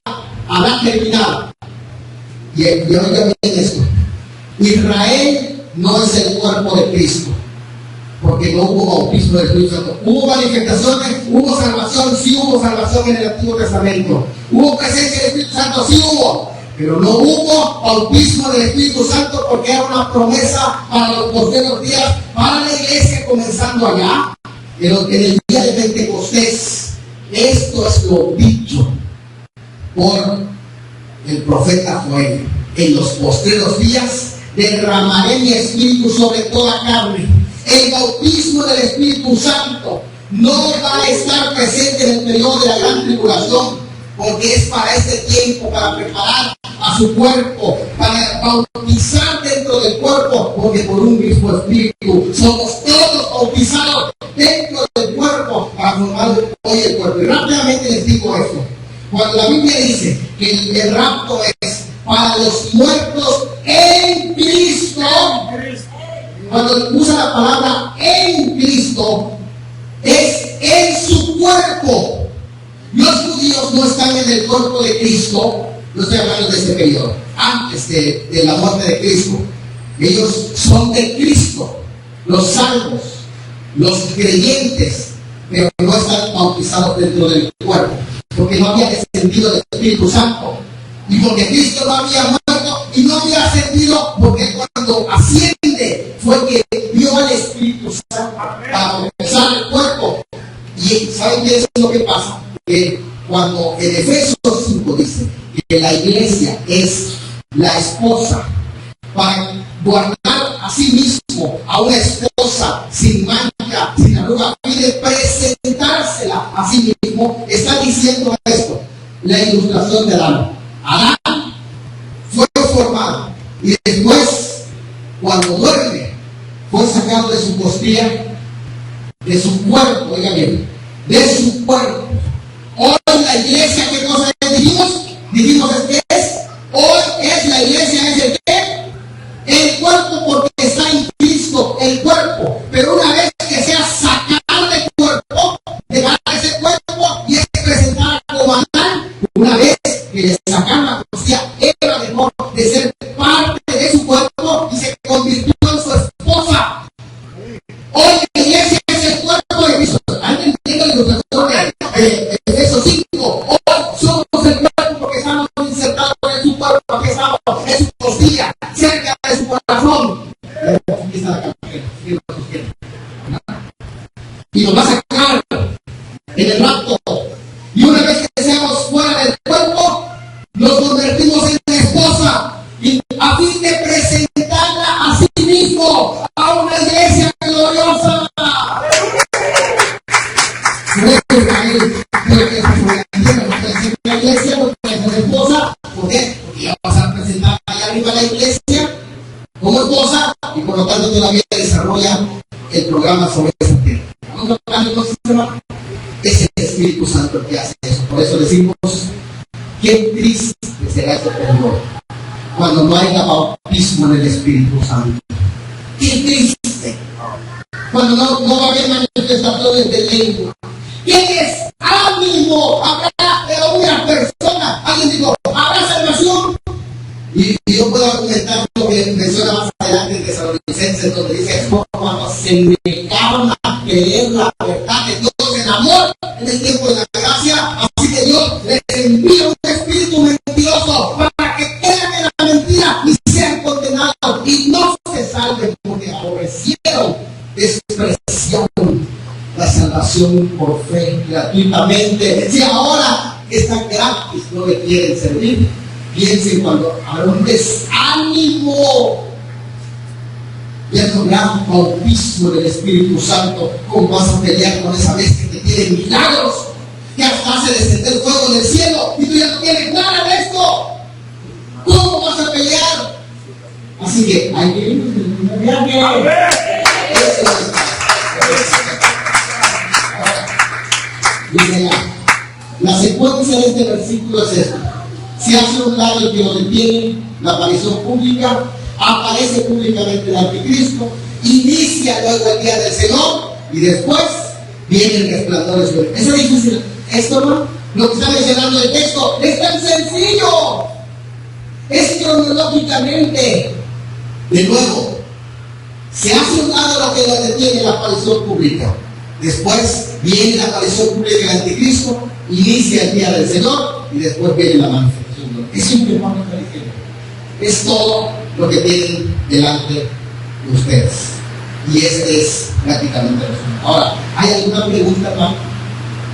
habrá terminado. Y oigan bien esto: Israel no es el cuerpo de Cristo, porque no hubo bautismo del Espíritu Santo. Hubo manifestaciones, hubo salvación, sí hubo salvación en el Antiguo Testamento. Hubo presencia del Espíritu Santo, sí hubo. Pero no hubo bautismo del Espíritu Santo, porque era una promesa para los posteriores días, para la iglesia comenzando allá. Pero en el día de Pentecostés, esto es lo dicho por el profeta Joel: en los postreros días derramaré mi espíritu sobre toda carne. El bautismo del Espíritu Santo no va a estar presente en el periodo de la gran tribulación, porque es para este tiempo, para preparar a su cuerpo, para bautizar dentro del cuerpo, porque por un mismo espíritu somos todos bautizados dentro del cuerpo para formar hoy el cuerpo. Y rápidamente les digo esto: cuando la Biblia dice que el rapto es para los muertos en Cristo, cuando usa la palabra en Cristo, es en su cuerpo. Los judíos no están en el cuerpo de Cristo, no estoy hablando de este periodo, antes de la muerte de Cristo. Ellos son de Cristo, los salvos, los creyentes, pero no están bautizados dentro del cuerpo, porque no había descendido del Espíritu Santo, y porque Cristo no había muerto y no había ascendido, porque cuando asciende fue que dio al Espíritu Santo para bautizar el cuerpo. Y ¿saben qué es lo que pasa? Que cuando en Efesios 5 dice que la iglesia es la esposa, para guardar a sí mismo a una esposa sin mancha, sin arruga, y de presentársela a sí mismo, está diciendo esto, la ilustración de Adán. Adán fue formado y después, cuando duerme, fue sacado de su costilla, de su cuerpo, oiga bien, de su cuerpo. Hoy la iglesia, ¿qué cosa dijimos? Dijimos que es, hoy es la iglesia, es el ¿qué? El cuerpo, porque está en Cristo, el cuerpo. Pero una vez que sea sacado del cuerpo, dejar ese cuerpo y es presentada como Adán, una vez que le sacaron la costilla, Eva dejó de ser parte de su cuerpo y se convirtió en su esposa. Hoy la iglesia es el cuerpo de Cristo. ¿Alguien entiende la ilustración de Efesios 5? Hoy somos el cuerpo porque estamos insertados en su cuerpo, porque estamos en su costilla, cerca de su corazón. Y nos va a sacar en el rapto. Y una vez que seamos fuera del cuerpo, nos convertimos en esposa, y a fin de presentarla a sí mismo a una iglesia gloriosa. La iglesia no puede ser esposa. ¿Por qué? Porque vamos a presentar allá arriba a la iglesia como esposa, y por lo tanto todavía desarrolla el programa sobre esa tierra. Vamos a hablar entonces, hermano. Es el Espíritu Santo el que hace eso. Por eso decimos, qué triste será ese periodo cuando no haya bautismo en el Espíritu Santo. Qué triste. Cuando no va a haber manifestaciones de lengua. ¿Qué es? ¡Ánimo! Habrá de una persona. Alguien dijo, ¿habrá salvación? Y yo puedo argumentar lo que menciona más adelante en Tesalonicenses, donde dice, cuando se negaron a creer la verdad de Dios en amor en el tiempo de la gracia, así que Dios les envía un espíritu mentiroso para que crean en la mentira y sean condenados y no se salven porque aborrecieron, despreciaron la salvación por fe gratuitamente. Si ahora está gratis, no le quieren servir, piensen cuando habrá un desánimo. Y el gran bautismo del Espíritu Santo, ¿cómo vas a pelear con esa bestia que tiene milagros? Que hasta hace descender fuego del cielo y tú ya no tienes nada de esto. ¿Cómo vas a pelear? Así que hay que ir. Dice la secuencia de este versículo es esta. Se hace un lado el que lo detiene, la aparición pública, aparece públicamente el anticristo, inicia luego el día del Señor y después viene el resplandor del sol. Eso es difícil. Esto no, lo que está mencionando el texto es tan sencillo. Es cronológicamente. De nuevo, se hace un lado lo que lo detiene la aparición pública. Después viene la aparición pública del anticristo, inicia el día del Señor y después viene la manifestación. Es simple, es todo lo que tienen delante de ustedes. Y este es prácticamente el resumen. Ahora, ¿hay alguna pregunta, hermano?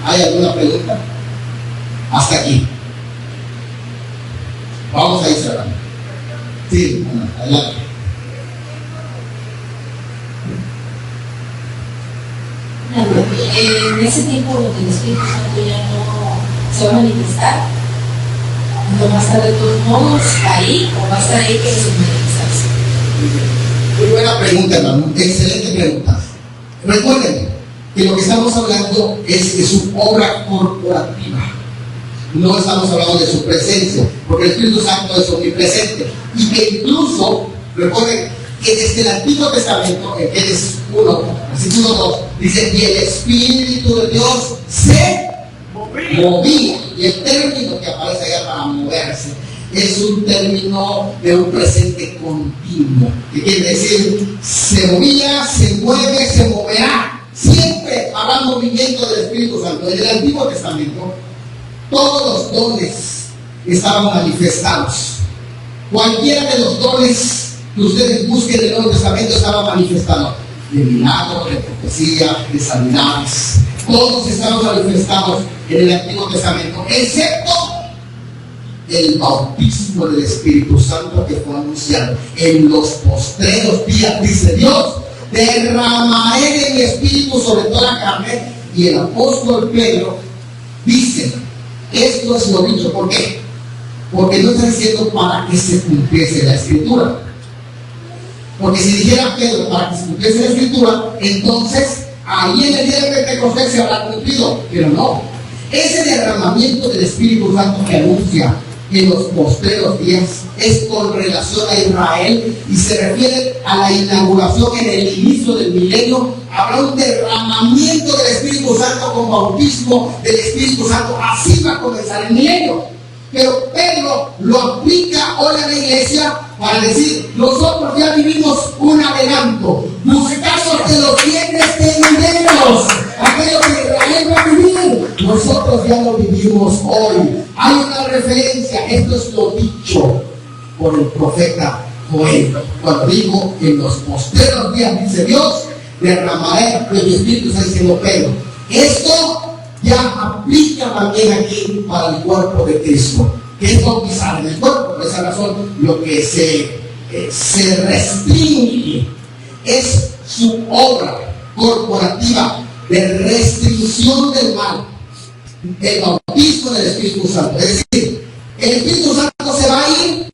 ¿Hay alguna pregunta? Hasta aquí. Vamos a ir cerrando. Sí, adelante. En ese tiempo donde el Espíritu Santo ya no se va a manifestar, no va a estar de todos modos ahí o va a estar ahí que se manifestarse. Muy buena pregunta, hermano. Excelente pregunta. Recuerden que lo que estamos hablando es de su obra corporativa. No estamos hablando de su presencia, porque el Espíritu Santo es omnipresente. Y que incluso, recuerden que desde el Antiguo Testamento, en Génesis 1, versículo 2, dice, y el Espíritu de Dios se movía. Y el término que aparece allá para moverse es un término de un presente continuo, que quiere decir, se movía, se mueve, se moverá. Siempre habrá movimiento del Espíritu Santo. En el Antiguo Testamento, todos los dones estaban manifestados. Cualquiera de los dones que ustedes busquen en el Nuevo Testamento estaba manifestado. De milagros, de profecía, de sanidades. Todos estaban manifestados en el Antiguo Testamento, excepto el bautismo del Espíritu Santo que fue anunciado. En los postreros días, dice Dios, derramaré de mi Espíritu sobre toda la carne. Y el apóstol Pedro dice, esto es lo dicho. ¿Por qué? Porque no está diciendo para que se cumpliese la Escritura. Porque si dijera Pedro para que se cumpliese la Escritura, entonces ahí en el día de Pentecostés se habrá cumplido. Pero no. Ese derramamiento del Espíritu Santo que anuncia en los postreros días es con relación a Israel y se refiere a la inauguración en el inicio del milenio. Habrá un derramamiento del Espíritu Santo con bautismo del Espíritu Santo. Así va a comenzar el milenio. Pero Pedro lo aplica hoy a la iglesia para decir, nosotros ya vivimos un adelanto. Buscamos de los bienes venideros, aquello que Israel va a vivir. Nosotros ya lo vivimos hoy. Hay una referencia, esto es lo dicho por el profeta Joel, cuando dijo, en los postreros días, dice Dios, derramaré de mi Espíritu. Está diciendo Pedro, esto ya aplica también aquí para el cuerpo de Cristo, que es bautizar en el cuerpo. Por esa razón, lo que se restringe es su obra corporativa de restricción del mal, el bautismo del Espíritu Santo. Es decir, el Espíritu Santo se va a ir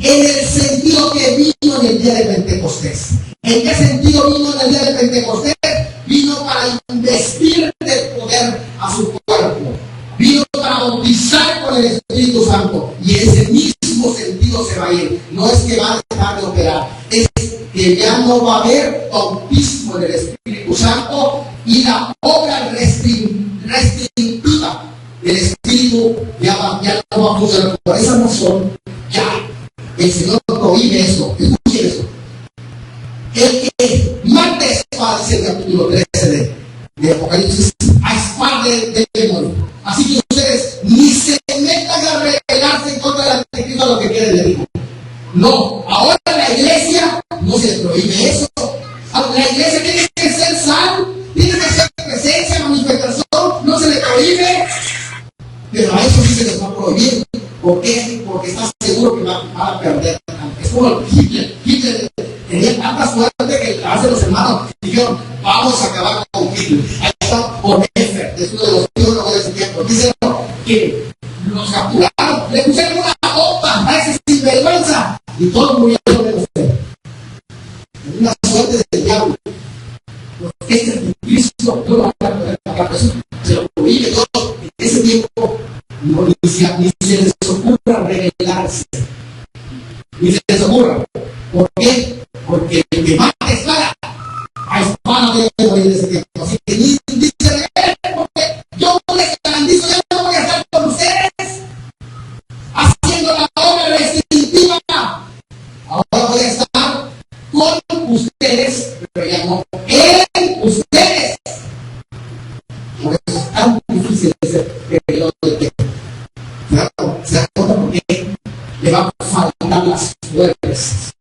en el sentido que vino en el día de Pentecostés. ¿En qué sentido vino en el día de Pentecostés? Vino para investir de poder a su cuerpo. Vino para bautizar con el Espíritu Santo. Y en ese mismo sentido se va a ir. No es que va a dejar de operar. Es que ya no va a haber bautismo en el Espíritu Santo y la obra restrictiva del Espíritu ya no va a funcionar. Por esa razón, ya el Señor prohíbe esto. Escuchen esto. El que mate espada, dice el capítulo 13 de Apocalipsis, a espada del demonio. Así que ustedes ni se metan a rebelarse en contra del anticristo a lo que quiere le digo. No, ahora la iglesia no se prohíbe eso. La iglesia tiene que ser sal, tiene que ser presencia, manifestación, no se le prohíbe. Pero a eso sí se les va a prohibir. ¿Por qué? Porque está seguro que va a perder. Es como Hitler. Hitler tenía tanta suerte que hace los hermanos dijeron, vamos a acabar con Hitler. Ahí está Bonhoeffer, es uno de los teólogos de ese tiempo. Dice que los capturaron, le pusieron una bomba a ese sinvergüenza y todos murieron menos él. Una suerte del diablo. Porque este Cristo no va a perder la persona. Se lo prohíbe todo. En ese tiempo no, ni se les ocurra rebelarse. Ni se les ocurra. ¿Por qué? Porque el que mata espada, a espada debe morir en ese tiempo. Así que ni se rebelen, porque yo les garantizo, ya no voy a estar con ustedes haciendo la obra restrictiva. Ahora voy a estar con ustedes, pero ya no en ustedes. Por eso es tan difícil ese periodo de tiempo. ¿Se da cuenta por qué le van a faltar las fuerzas?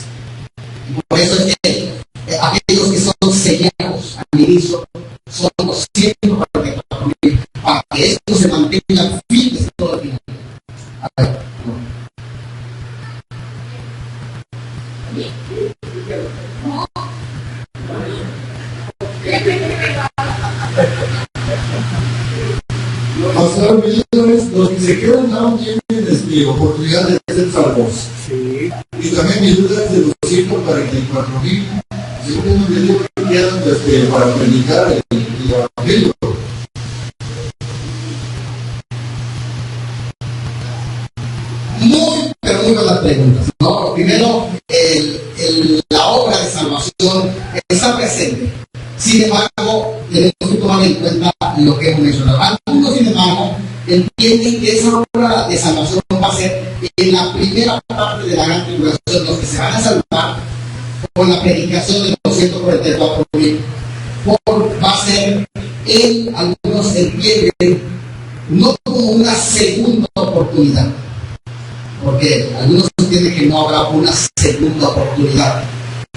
Por eso es que aquellos que son sellados al inicio son los siempre para que esto se mantenga firme todo el tiempo. Pastor, los que se quedan aún tienen oportunidad de ser salvos. Sí. Y también mi duda es de los 144,000. Según el libro que quedan para predicar el evangelio. Muy, pero muy buenas preguntas. No, primero, la obra de Sin embargo, tenemos que tomar en cuenta lo que hemos mencionado. Algunos, sin embargo, entienden que esa obra de salvación va a ser en la primera parte de la gran tribulación, los que se van a salvar con la predicación de los 144,000. Va a ser en algunos entienden no como una segunda oportunidad, porque algunos entienden que no habrá una segunda oportunidad,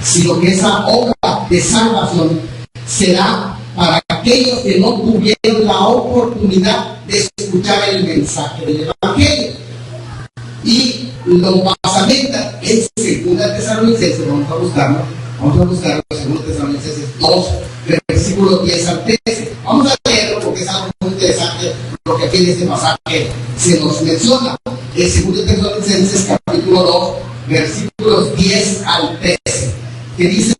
sino que esa obra de salvación será para aquellos que no tuvieron la oportunidad de escuchar el mensaje del Evangelio. Y lo basamenta en 2 Tesalonicenses, vamos a buscarlo en 2 Tesalonicenses 2, versículos 10 al 13. Vamos a leerlo porque es algo muy interesante lo que aquí en este pasaje se nos menciona. En 2 Tesalonicenses capítulo 2, versículos 10 al 13, que dice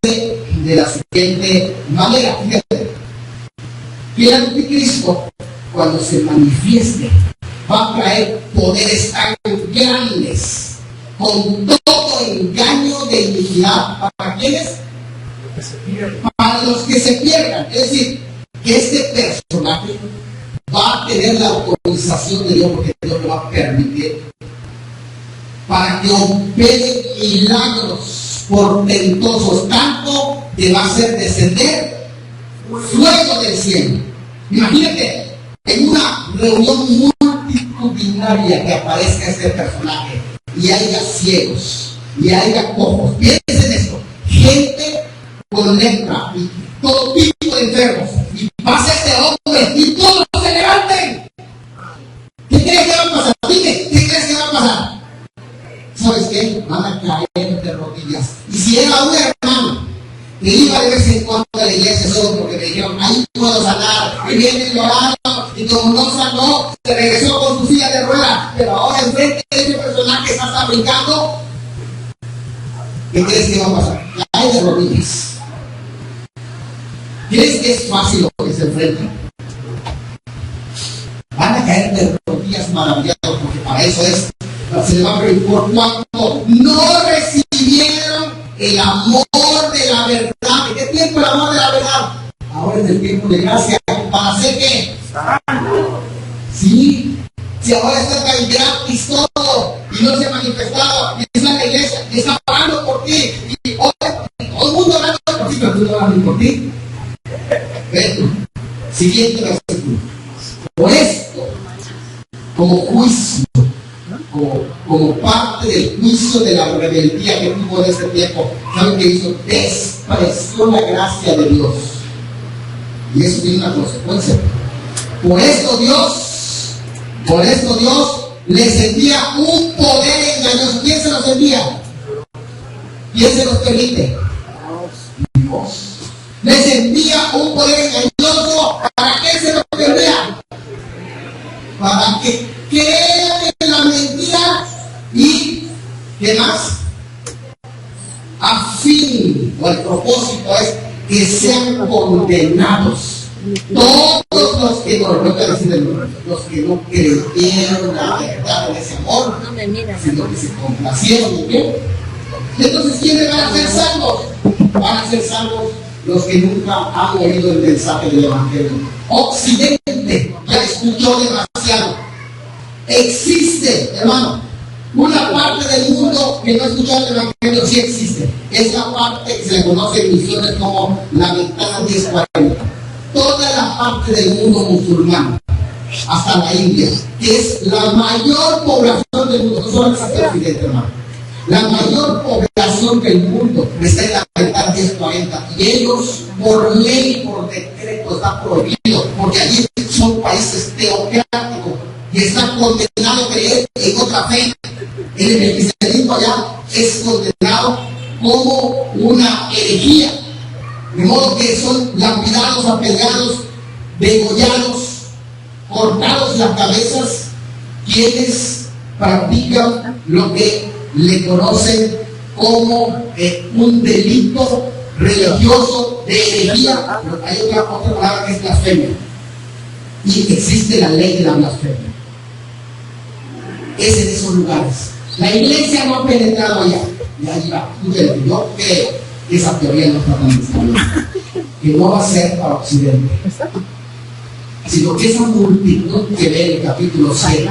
de la siguiente manera: fíjate, que el anticristo, cuando se manifieste, va a traer poderes tan grandes, con todo engaño de iniquidad. ¿Para quiénes? Para los que se pierdan. Es decir, que este personaje va a tener la autorización de Dios, porque Dios lo va a permitir, para que opere milagros portentosos, tanto que va a hacer descender fuego del cielo. Imagínate, en una reunión multitudinaria que aparezca este personaje y haya ciegos y haya cojos. Piensen en esto: gente con lepra y todo tipo de enfermos, y pasa este hombre y todos se levanten. ¿Qué crees que va a pasar? Dime, ¿qué crees que va a pasar? ¿Sabes qué? Van a caer de rodillas. Y si era un hermano que iba de vez en cuando a la iglesia solo porque me dijeron, ahí puedo sanar, y viene llorando, y como no sanó, se regresó con su silla de ruedas, pero ahora enfrente de ese personaje está brincando, ¿qué crees que va a pasar? Cae de rodillas. ¿Crees que es fácil lo que se enfrenta? Van a caer de rodillas maravillados, porque para eso es. Se le va a preguntar por cuanto no recibieron el amor de la verdad. ¿En qué tiempo el amor de la verdad? Ahora es el tiempo de gracia. ¿Para hacer qué? Sí. Si ahora está tan gratis todo y no se ha manifestado, y está en la iglesia y está pagando por ti, y hoy todo el mundo hablando por ti, pero tú no hablas por ti. Ven, siguiente versículo. Por esto, como juicio, como parte del juicio de la rebeldía que tuvo en este tiempo, ¿saben qué hizo? Despreció la gracia de Dios. Y eso tiene una consecuencia. Por esto Dios les envía un poder engañoso. ¿Quién se los envía? ¿Quién se los permite? Dios. Les envía un poder engañoso. ¿Para qué se los envía? Para que crean en la mentira y ¿qué más? A fin, o el propósito es que sean condenados todos los que los que no creyeron la verdad de ese amor, sino que se complacieron. ¿Y qué? Entonces, ¿quiénes van a ser salvos? Van a ser salvos los que nunca han oído el mensaje del Evangelio. Occidente ya escuchó demasiado. Existe, hermano, una parte del mundo que no escucha el Evangelio. Sí existe. Es la parte que se le conoce en misiones como la ventana 1040. Toda la parte del mundo musulmán, hasta la India, que es la mayor población del mundo, no solo es Occidente, hermano. La mayor población del mundo está en la ventana 1040, y ellos, por ley y por decreto, está prohibido, porque allí son países teocráticos y están condenados a creer en otra fe. El cristianismo allá es condenado como una herejía, de modo que son lapidados, apedreados, degollados, cortados las cabezas quienes practican lo que le conocen como un delito religioso de herejía. Hay otra palabra que es blasfemia, y existe la ley de la blasfemia. Es en esos lugares. La iglesia no ha penetrado allá, y allí va. Yo creo esa teoría no está tan descubierta, que no va a ser para Occidente, sino que esa multitud que ve en el capítulo 7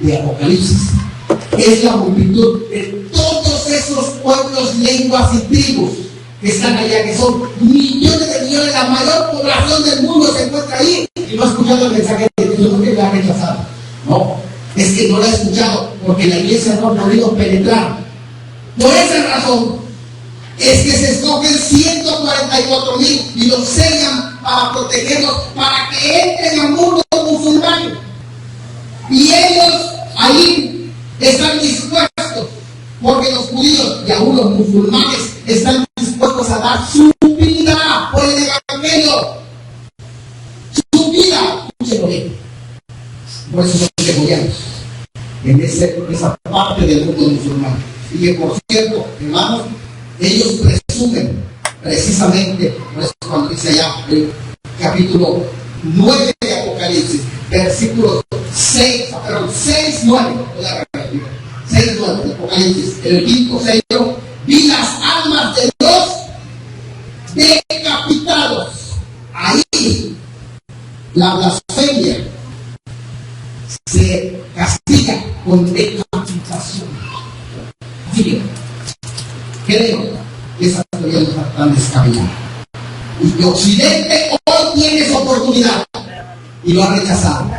de Apocalipsis es la multitud de todos esos pueblos, lenguas y tribus que están allá, que son millones de millones, la mayor población del mundo se encuentra ahí y no ha escuchado el mensaje de Dios, no es que la ha rechazado, no, es que no lo ha escuchado porque la iglesia no ha podido penetrar. Por esa razón es que se escogen 144,000 y los sellan para protegerlos, para que entren al mundo musulmán. Y ellos ahí están dispuestos, porque los judíos y aún los musulmanes están dispuestos a dar su vida por el evangelio. Su vida, escúchenlo bien. Por eso son degollados en esa parte del mundo musulmán. Y que, por cierto, hermanos, ellos presumen precisamente, por eso cuando dice allá el capítulo 9 de Apocalipsis, versículos 6, 9 de Apocalipsis, el quinto sello, vi las almas de los decapitados. Ahí la blasfemia se castiga con decapitación. Fíjense, creo que esa teoría no está tan descabellada. Y que Occidente hoy tiene esa oportunidad y lo ha rechazado.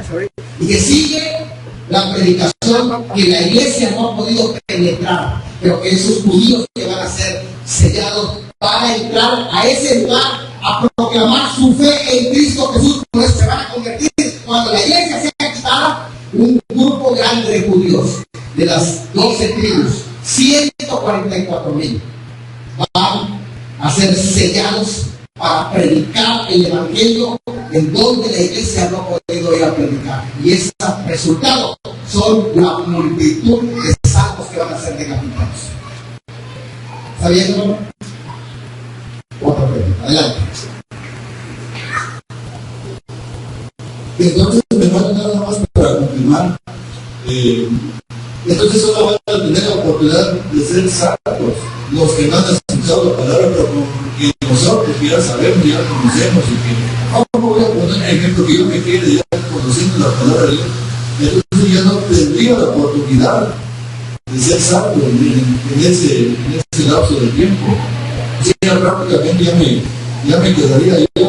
Y que sigue la predicación que la iglesia no ha podido penetrar, pero que esos judíos que van a ser sellados van a entrar a ese lugar a proclamar su fe en Cristo Jesús. Por eso se van a convertir, cuando la iglesia sea quitada, un grupo grande de judíos de las 12 tribus, 144,000 van a ser sellados para predicar el evangelio en donde la iglesia no ha podido ir a predicar. Y ese resultado son la multitud de salvos que van a ser decapitados. ¿Está bien, hermano? Otra pregunta, adelante. Entonces, hermano, nada más para confirmar, entonces solo van a tener la oportunidad de ser salvos los que no han escuchado la palabra, pero que nosotros que ya sabemos, ya conocemos, y que ¿cómo voy a poner el ejemplo que yo me quede ya conociendo la palabra de Dios? Entonces ya no tendría la oportunidad de ser salvo en ese lapso de tiempo. O sea, prácticamente ya me quedaría yo.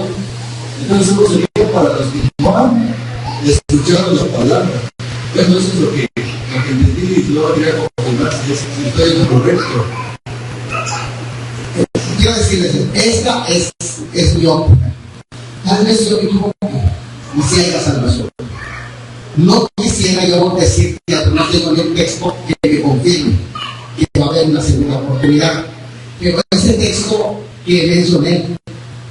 Entonces eso sería para los que no han escuchado la palabra. Bueno, eso es lo que entendí y luego quería confirmar si estoy en lo correcto. Quiero decirles, esta es mi óptica. Tal vez yo me equivoco y si hay la salvación. No quisiera yo decir que no tengo ni un texto que me confirme que va a haber una segunda oportunidad. Pero ese texto que mencioné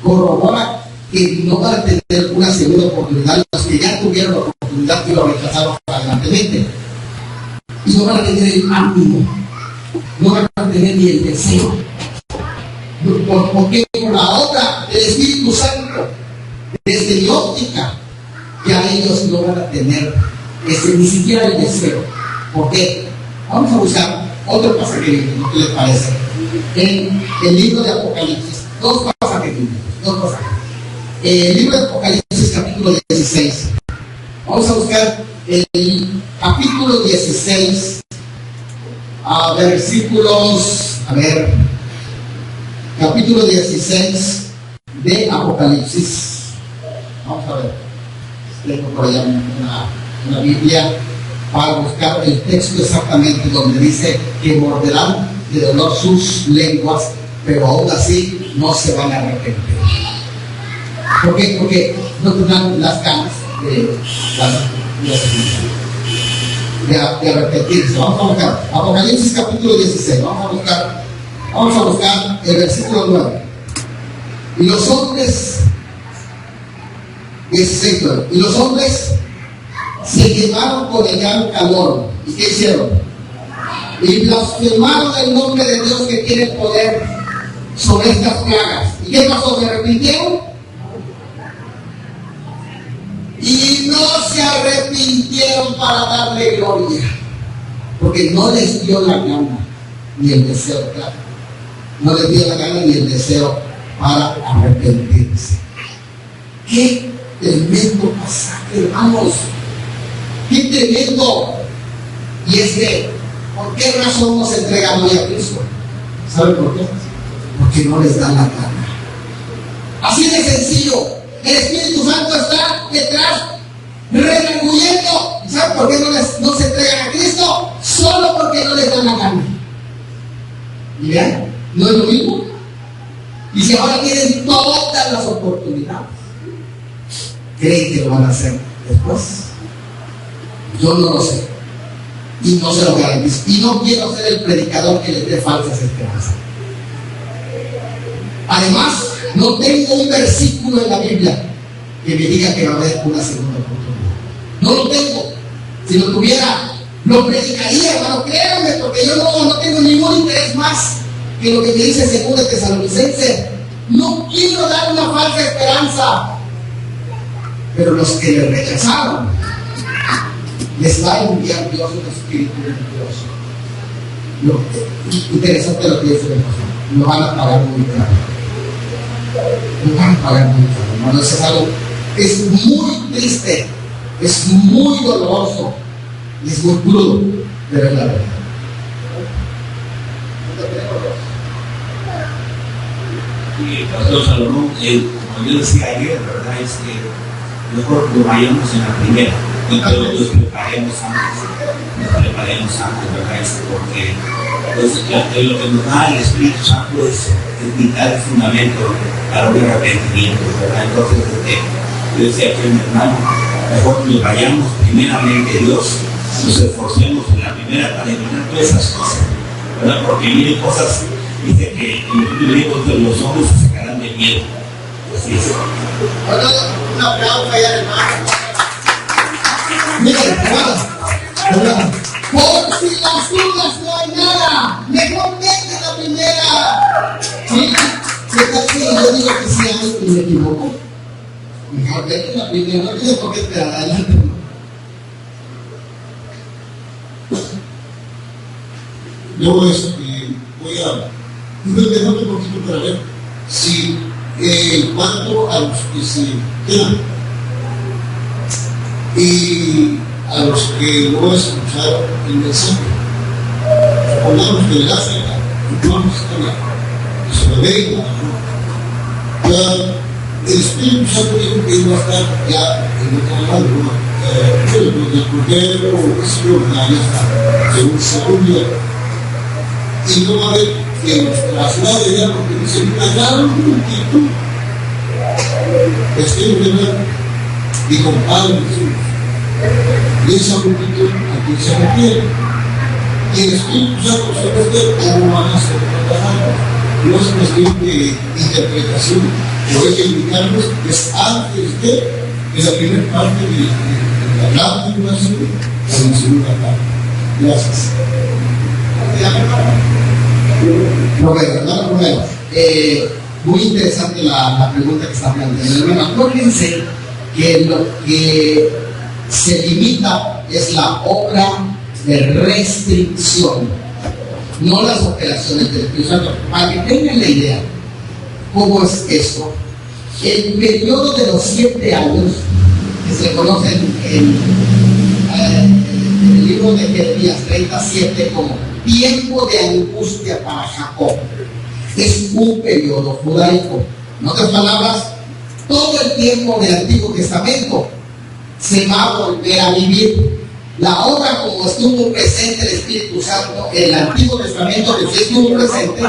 corrobora que no van a tener una segunda oportunidad los que ya tuvieron la oportunidad y lo rechazaron flagrantemente. Y no van a tener el ánimo, no van a tener ni el deseo. Porque por la obra del Espíritu Santo, desde mi óptica, ya ellos no van a tener ni siquiera el deseo. ¿Por qué? Vamos a buscar otro pasaje bíblico, ¿qué les parece? En el libro de Apocalipsis, dos pasajes. El libro de Apocalipsis, capítulo 16. Vamos a buscar el capítulo 16, versículos, capítulo 16 de Apocalipsis. Vamos a ver, tengo por allá una Biblia para buscar el texto exactamente donde dice que morderán de dolor sus lenguas, pero aún así no se van a arrepentir. ¿Por qué? Porque no tendrán las ganas de arrepentirse. Vamos a buscar Apocalipsis capítulo 16. Vamos a buscar el versículo 9. Y los hombres 16, 9. Y los hombres se llevaron con el gran calor. ¿Y qué hicieron? Y blasfemaron el nombre de Dios que tiene poder sobre estas plagas. ¿Y qué pasó? ¿Se arrepintieron? Y no se arrepintieron para darle gloria, porque no les dio la gana ni el deseo, claro. no les dio la gana ni el deseo para arrepentirse. ¡Qué tremendo pasaje, hermanos! ¡Qué tremendo! Y es que, ¿por qué razón no se entregan hoy a Cristo? ¿Saben por qué? Porque no les da la gana. Así de sencillo. El Espíritu Santo está detrás, redarguyendo. ¿Y saben por qué no se entregan a Cristo? Solo porque no les dan la gana. ¿Y vean? ¿No es lo mismo? Y si ahora tienen todas las oportunidades, ¿creen que lo van a hacer después? Yo no lo sé. Y no se lo garantizo. Y no quiero ser el predicador que les dé falsas esperanzas. Además, no tengo un versículo en la Biblia que me diga que va a haber una segunda oportunidad. No lo tengo. Si lo tuviera, lo predicaría, hermano, créanme, porque yo no tengo ningún interés más que lo que me dice 2 Tesalonicenses. No quiero dar una falsa esperanza. Pero los que le rechazaron, les va a enviar Dios un espíritu mentiroso. Interesante lo que dice el pastor. Lo van a pagar muy caro. Lo van a pagar muy caro, hermano. Eso es algo, es muy triste, es muy doloroso y es muy crudo, pero es la verdad. Y Pastor Salomón, como yo decía ayer, la verdad es que mejor lo vayamos en la primera, nos preparemos antes, ¿verdad? Porque pues, lo que nos da el Espíritu Santo es vital, es fundamento para un arrepentimiento, ¿verdad? Entonces, yo decía que mi hermano, mejor nos vayamos primeramente Dios, nos esforcemos en la primera para eliminar todas esas cosas, ¿verdad? Porque miren cosas, dice que en los libros de los hombres se sacarán de miedo. Así es. Bueno, un aplauso allá, hermano. Miren, hermano, por si las dudas no hay nada, mejor vete la primera. ¿Sí? ¿Qué tal que yo digo que sí hay y me equivoco? Mejor vete la primera, no tienes por qué esperar adelante. Yo voy a dejarme un poquito para ver si en cuanto a los que se quedan y a los que no escucharon el mensaje, supongamos que el África, vamos a que se lo venga, el Espíritu Santo dijo que iba a estar ya en otro lado, porque ya está, según día. Y no va a haber que nos traslade ya, porque dice una gran multitud. Y compadre Jesús. Y esa multitud a quien se refiere. Y el Espíritu Santo se refiere cómo van a ser trabajados. No es cuestión de interpretación, lo hay que indicarnos que es antes de la primera parte de la gran tribulación o la segunda parte. Gracias. Romero, muy interesante la pregunta que está planteando. Hermano, acuérdense que lo que se limita es la obra de restricción, no las operaciones del Espíritu Santo. Para que tengan la idea cómo es esto, el periodo de los 7 años que se conoce en el libro de Jeremías 37 como tiempo de angustia para Jacob, es un periodo judaico. En otras palabras, todo el tiempo del Antiguo Testamento se va a volver a vivir. La obra como estuvo presente el Espíritu Santo en el Antiguo Testamento, que sí estuvo presente,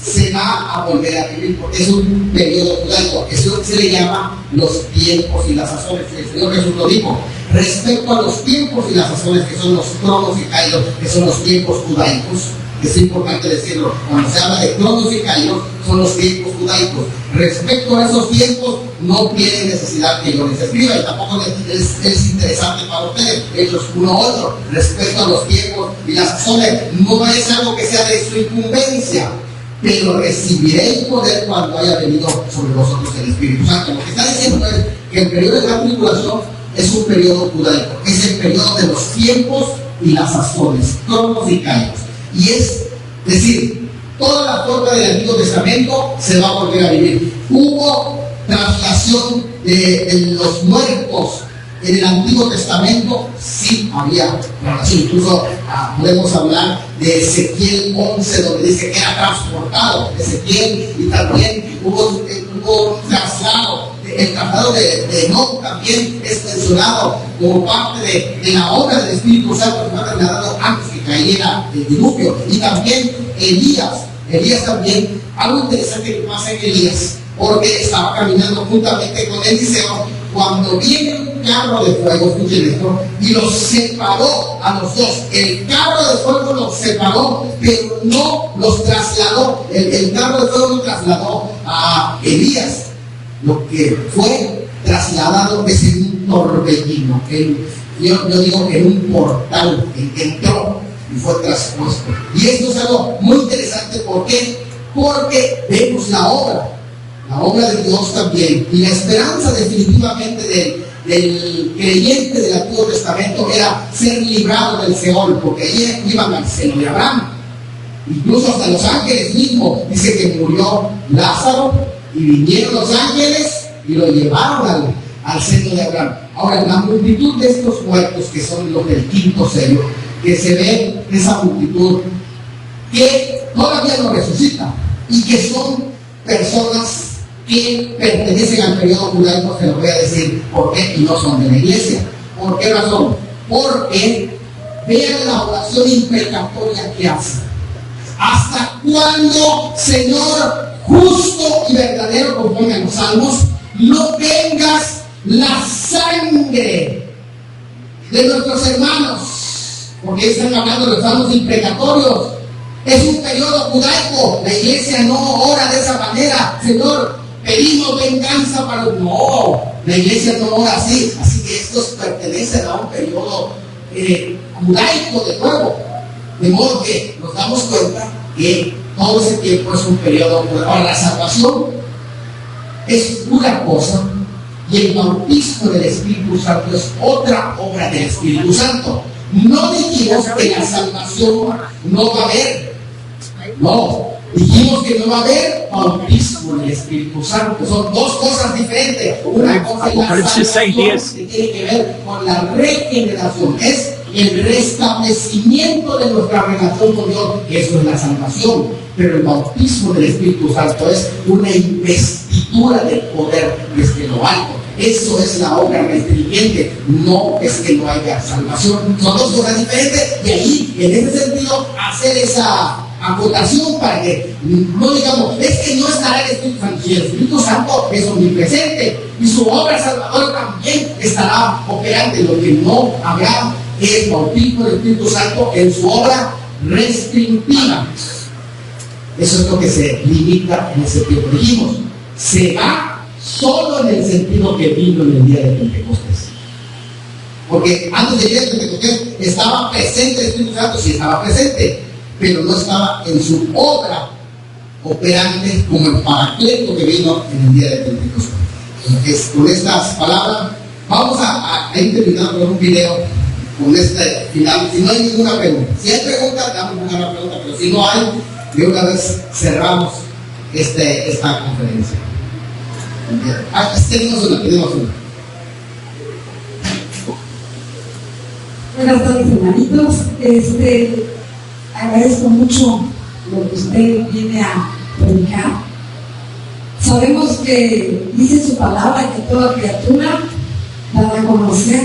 se va a volver a vivir porque es un periodo judaico. Eso se le llama los tiempos y las sazones. El Señor Jesús lo dijo. Respecto a los tiempos y las sazones, que son los cronos y kairos, que son los tiempos judaicos, es importante decirlo, cuando se habla de cronos y kairos, son los tiempos judaicos. Respecto a esos tiempos, no tiene necesidad que yo les escriba, y tampoco es interesante para ustedes. Hechos 1:8, respecto a los tiempos y las sazones, no es algo que sea de su incumbencia, pero recibiréis poder cuando haya venido sobre vosotros el Espíritu Santo. Lo que está diciendo es que el periodo de la tribulación es un periodo judaico, es el periodo de los tiempos y las sazones, cronos y kairos. Y es decir, toda la forma del Antiguo Testamento se va a volver a vivir. Hubo traslación de los muertos en el Antiguo Testamento, sí había traslación. Incluso podemos hablar de Ezequiel 11, donde dice que era transportado Ezequiel, y también hubo un traslado. El traslado de Enoch también es mencionado como parte de la obra del Espíritu Santo que fue trasladado antes que cayera el diluvio. Y también Elías también, algo interesante que pasa en Elías, porque estaba caminando juntamente con Eliseo, cuando viene un carro de fuego, escuchen esto, y los separó a los dos. El carro de fuego los separó, pero no los trasladó. El carro de fuego no trasladó a Elías. Lo que fue trasladado es en un torbellino, yo digo en un portal, entró y fue traspuesto. Y esto es algo muy interesante, ¿por qué? Porque vemos la obra de Dios también, y la esperanza definitivamente del creyente del Antiguo Testamento era ser librado del Seol, porque allí iban al seno de Abraham. Incluso hasta los ángeles mismos, dice que murió Lázaro, y vinieron los ángeles y lo llevaron al seno de Abraham. Ahora, la multitud de estos muertos, que son los del quinto sello, que se ve esa multitud que todavía no resucita, y que son personas que pertenecen al periodo judaico, se lo voy a decir por qué, y no son de la iglesia. ¿Por qué razón? Porque vean la oración imprecatoria que hace. ¿Hasta cuándo, Señor justo y verdadero, conforme a los salmos, no vengas la sangre de nuestros hermanos? Porque están hablando de los salmos imprecatorios. Es un periodo judaico. La iglesia no ora de esa manera. Señor, pedimos venganza para... No, la iglesia no ora así. Así que estos pertenecen a un periodo judaico de nuevo. De modo que nos damos cuenta que todo ese tiempo es un periodo. Ahora, la salvación es una cosa y el bautismo del Espíritu Santo es otra obra del Espíritu Santo. No dijimos que la salvación no va a haber. No, dijimos que no va a haber bautismo del Espíritu Santo. Son dos cosas diferentes. Una cosa es la salvación, que tiene que ver con la regeneración. Es el restablecimiento de nuestra relación con Dios, que eso es la salvación. Pero el bautismo del Espíritu Santo es una investidura del poder desde lo alto. Eso es la obra restringiente, no es que no haya salvación. Son dos cosas diferentes, y ahí, en ese sentido, hacer esa acotación para que no digamos, es que no estará el Espíritu Santo. Si el Espíritu Santo es omnipresente y su obra salvadora también estará operante, lo que no habrá es bautismo del Espíritu Santo en su obra restrictiva. Eso es lo que se limita en ese tiempo. Dijimos, se va solo en el sentido que vino en el día de Pentecostés. Porque antes del día de Pentecostés estaba presente el Espíritu Santo, sí estaba presente, pero no estaba en su obra operante como el paracleto que vino en el día de Pentecostés. Entonces, con estas palabras, vamos a ir terminando con un video con este final. Si no hay ninguna pregunta, si hay preguntas, damos una pregunta, pero si no hay, de una vez cerramos esta conferencia. Tenemos una. Buenas tardes, hermanitos. Agradezco mucho lo que usted viene a predicar. Sabemos que dice su palabra que toda criatura la da a conocer.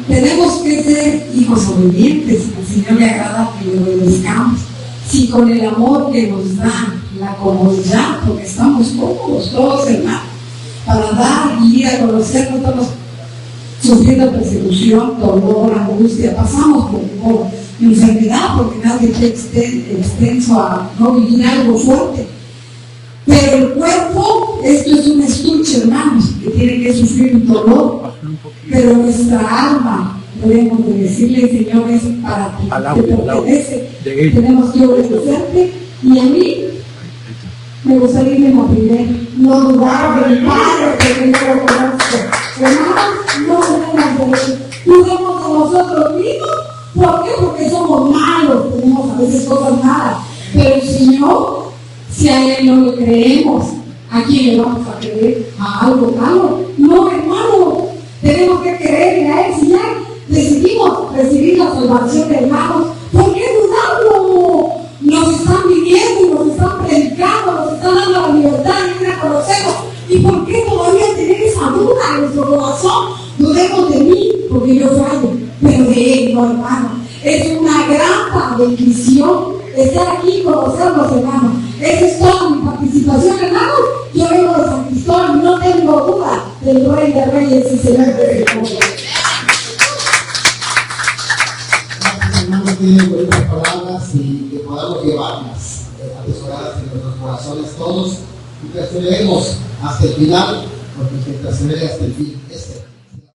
Tenemos que ser hijos obedientes. Al Señor le agrada que le obedezcamos. Si con el amor que nos da, la comodidad, porque estamos cómodos todos, hermanos, para dar y ir a conocer, no estamos sufriendo persecución, dolor, angustia, pasamos por enfermedad, porque nadie está extenso a no vivir algo fuerte. Pero el cuerpo, esto es un estuche, hermanos, que tiene que sufrir un dolor, pero nuestra alma, debemos de decirle, Señor, es para ti, te pertenece, tenemos que obedecerte. Y a mí me gustaría irme a primer, no dudar del Padre que yo lo conozco. Hermanos, no tenemos derecho, dudemos de nosotros mismos. ¿Por qué? Porque somos malos, tenemos a veces cosas malas. Pero si no, si a Él no le creemos, ¿a quién le vamos a creer? ¿A algo malo? No, hermano, tenemos que creerle a Él. Si ya decidimos recibir la salvación, hermanos, ¿por qué dudarlo? Nos están viniendo, nos están predicando, nos están dando la libertad y la conocemos. ¿Y por qué todavía tener esa duda en nuestro corazón? Dudemos de mí, porque yo fallo, pero de Él, no, hermano. Es una gran bendición estar aquí y conocerlos, hermanos. Esa es toda mi participación, hermanos. Yo vengo de San Cristóbal y no tengo duda del Rey de Reyes y Señor de Señores. Hermanos, tienen bonitas palabras y que podamos llevarlas atesoradas en nuestros corazones todos y perseveremos hasta el final, porque el que persevere hasta el fin,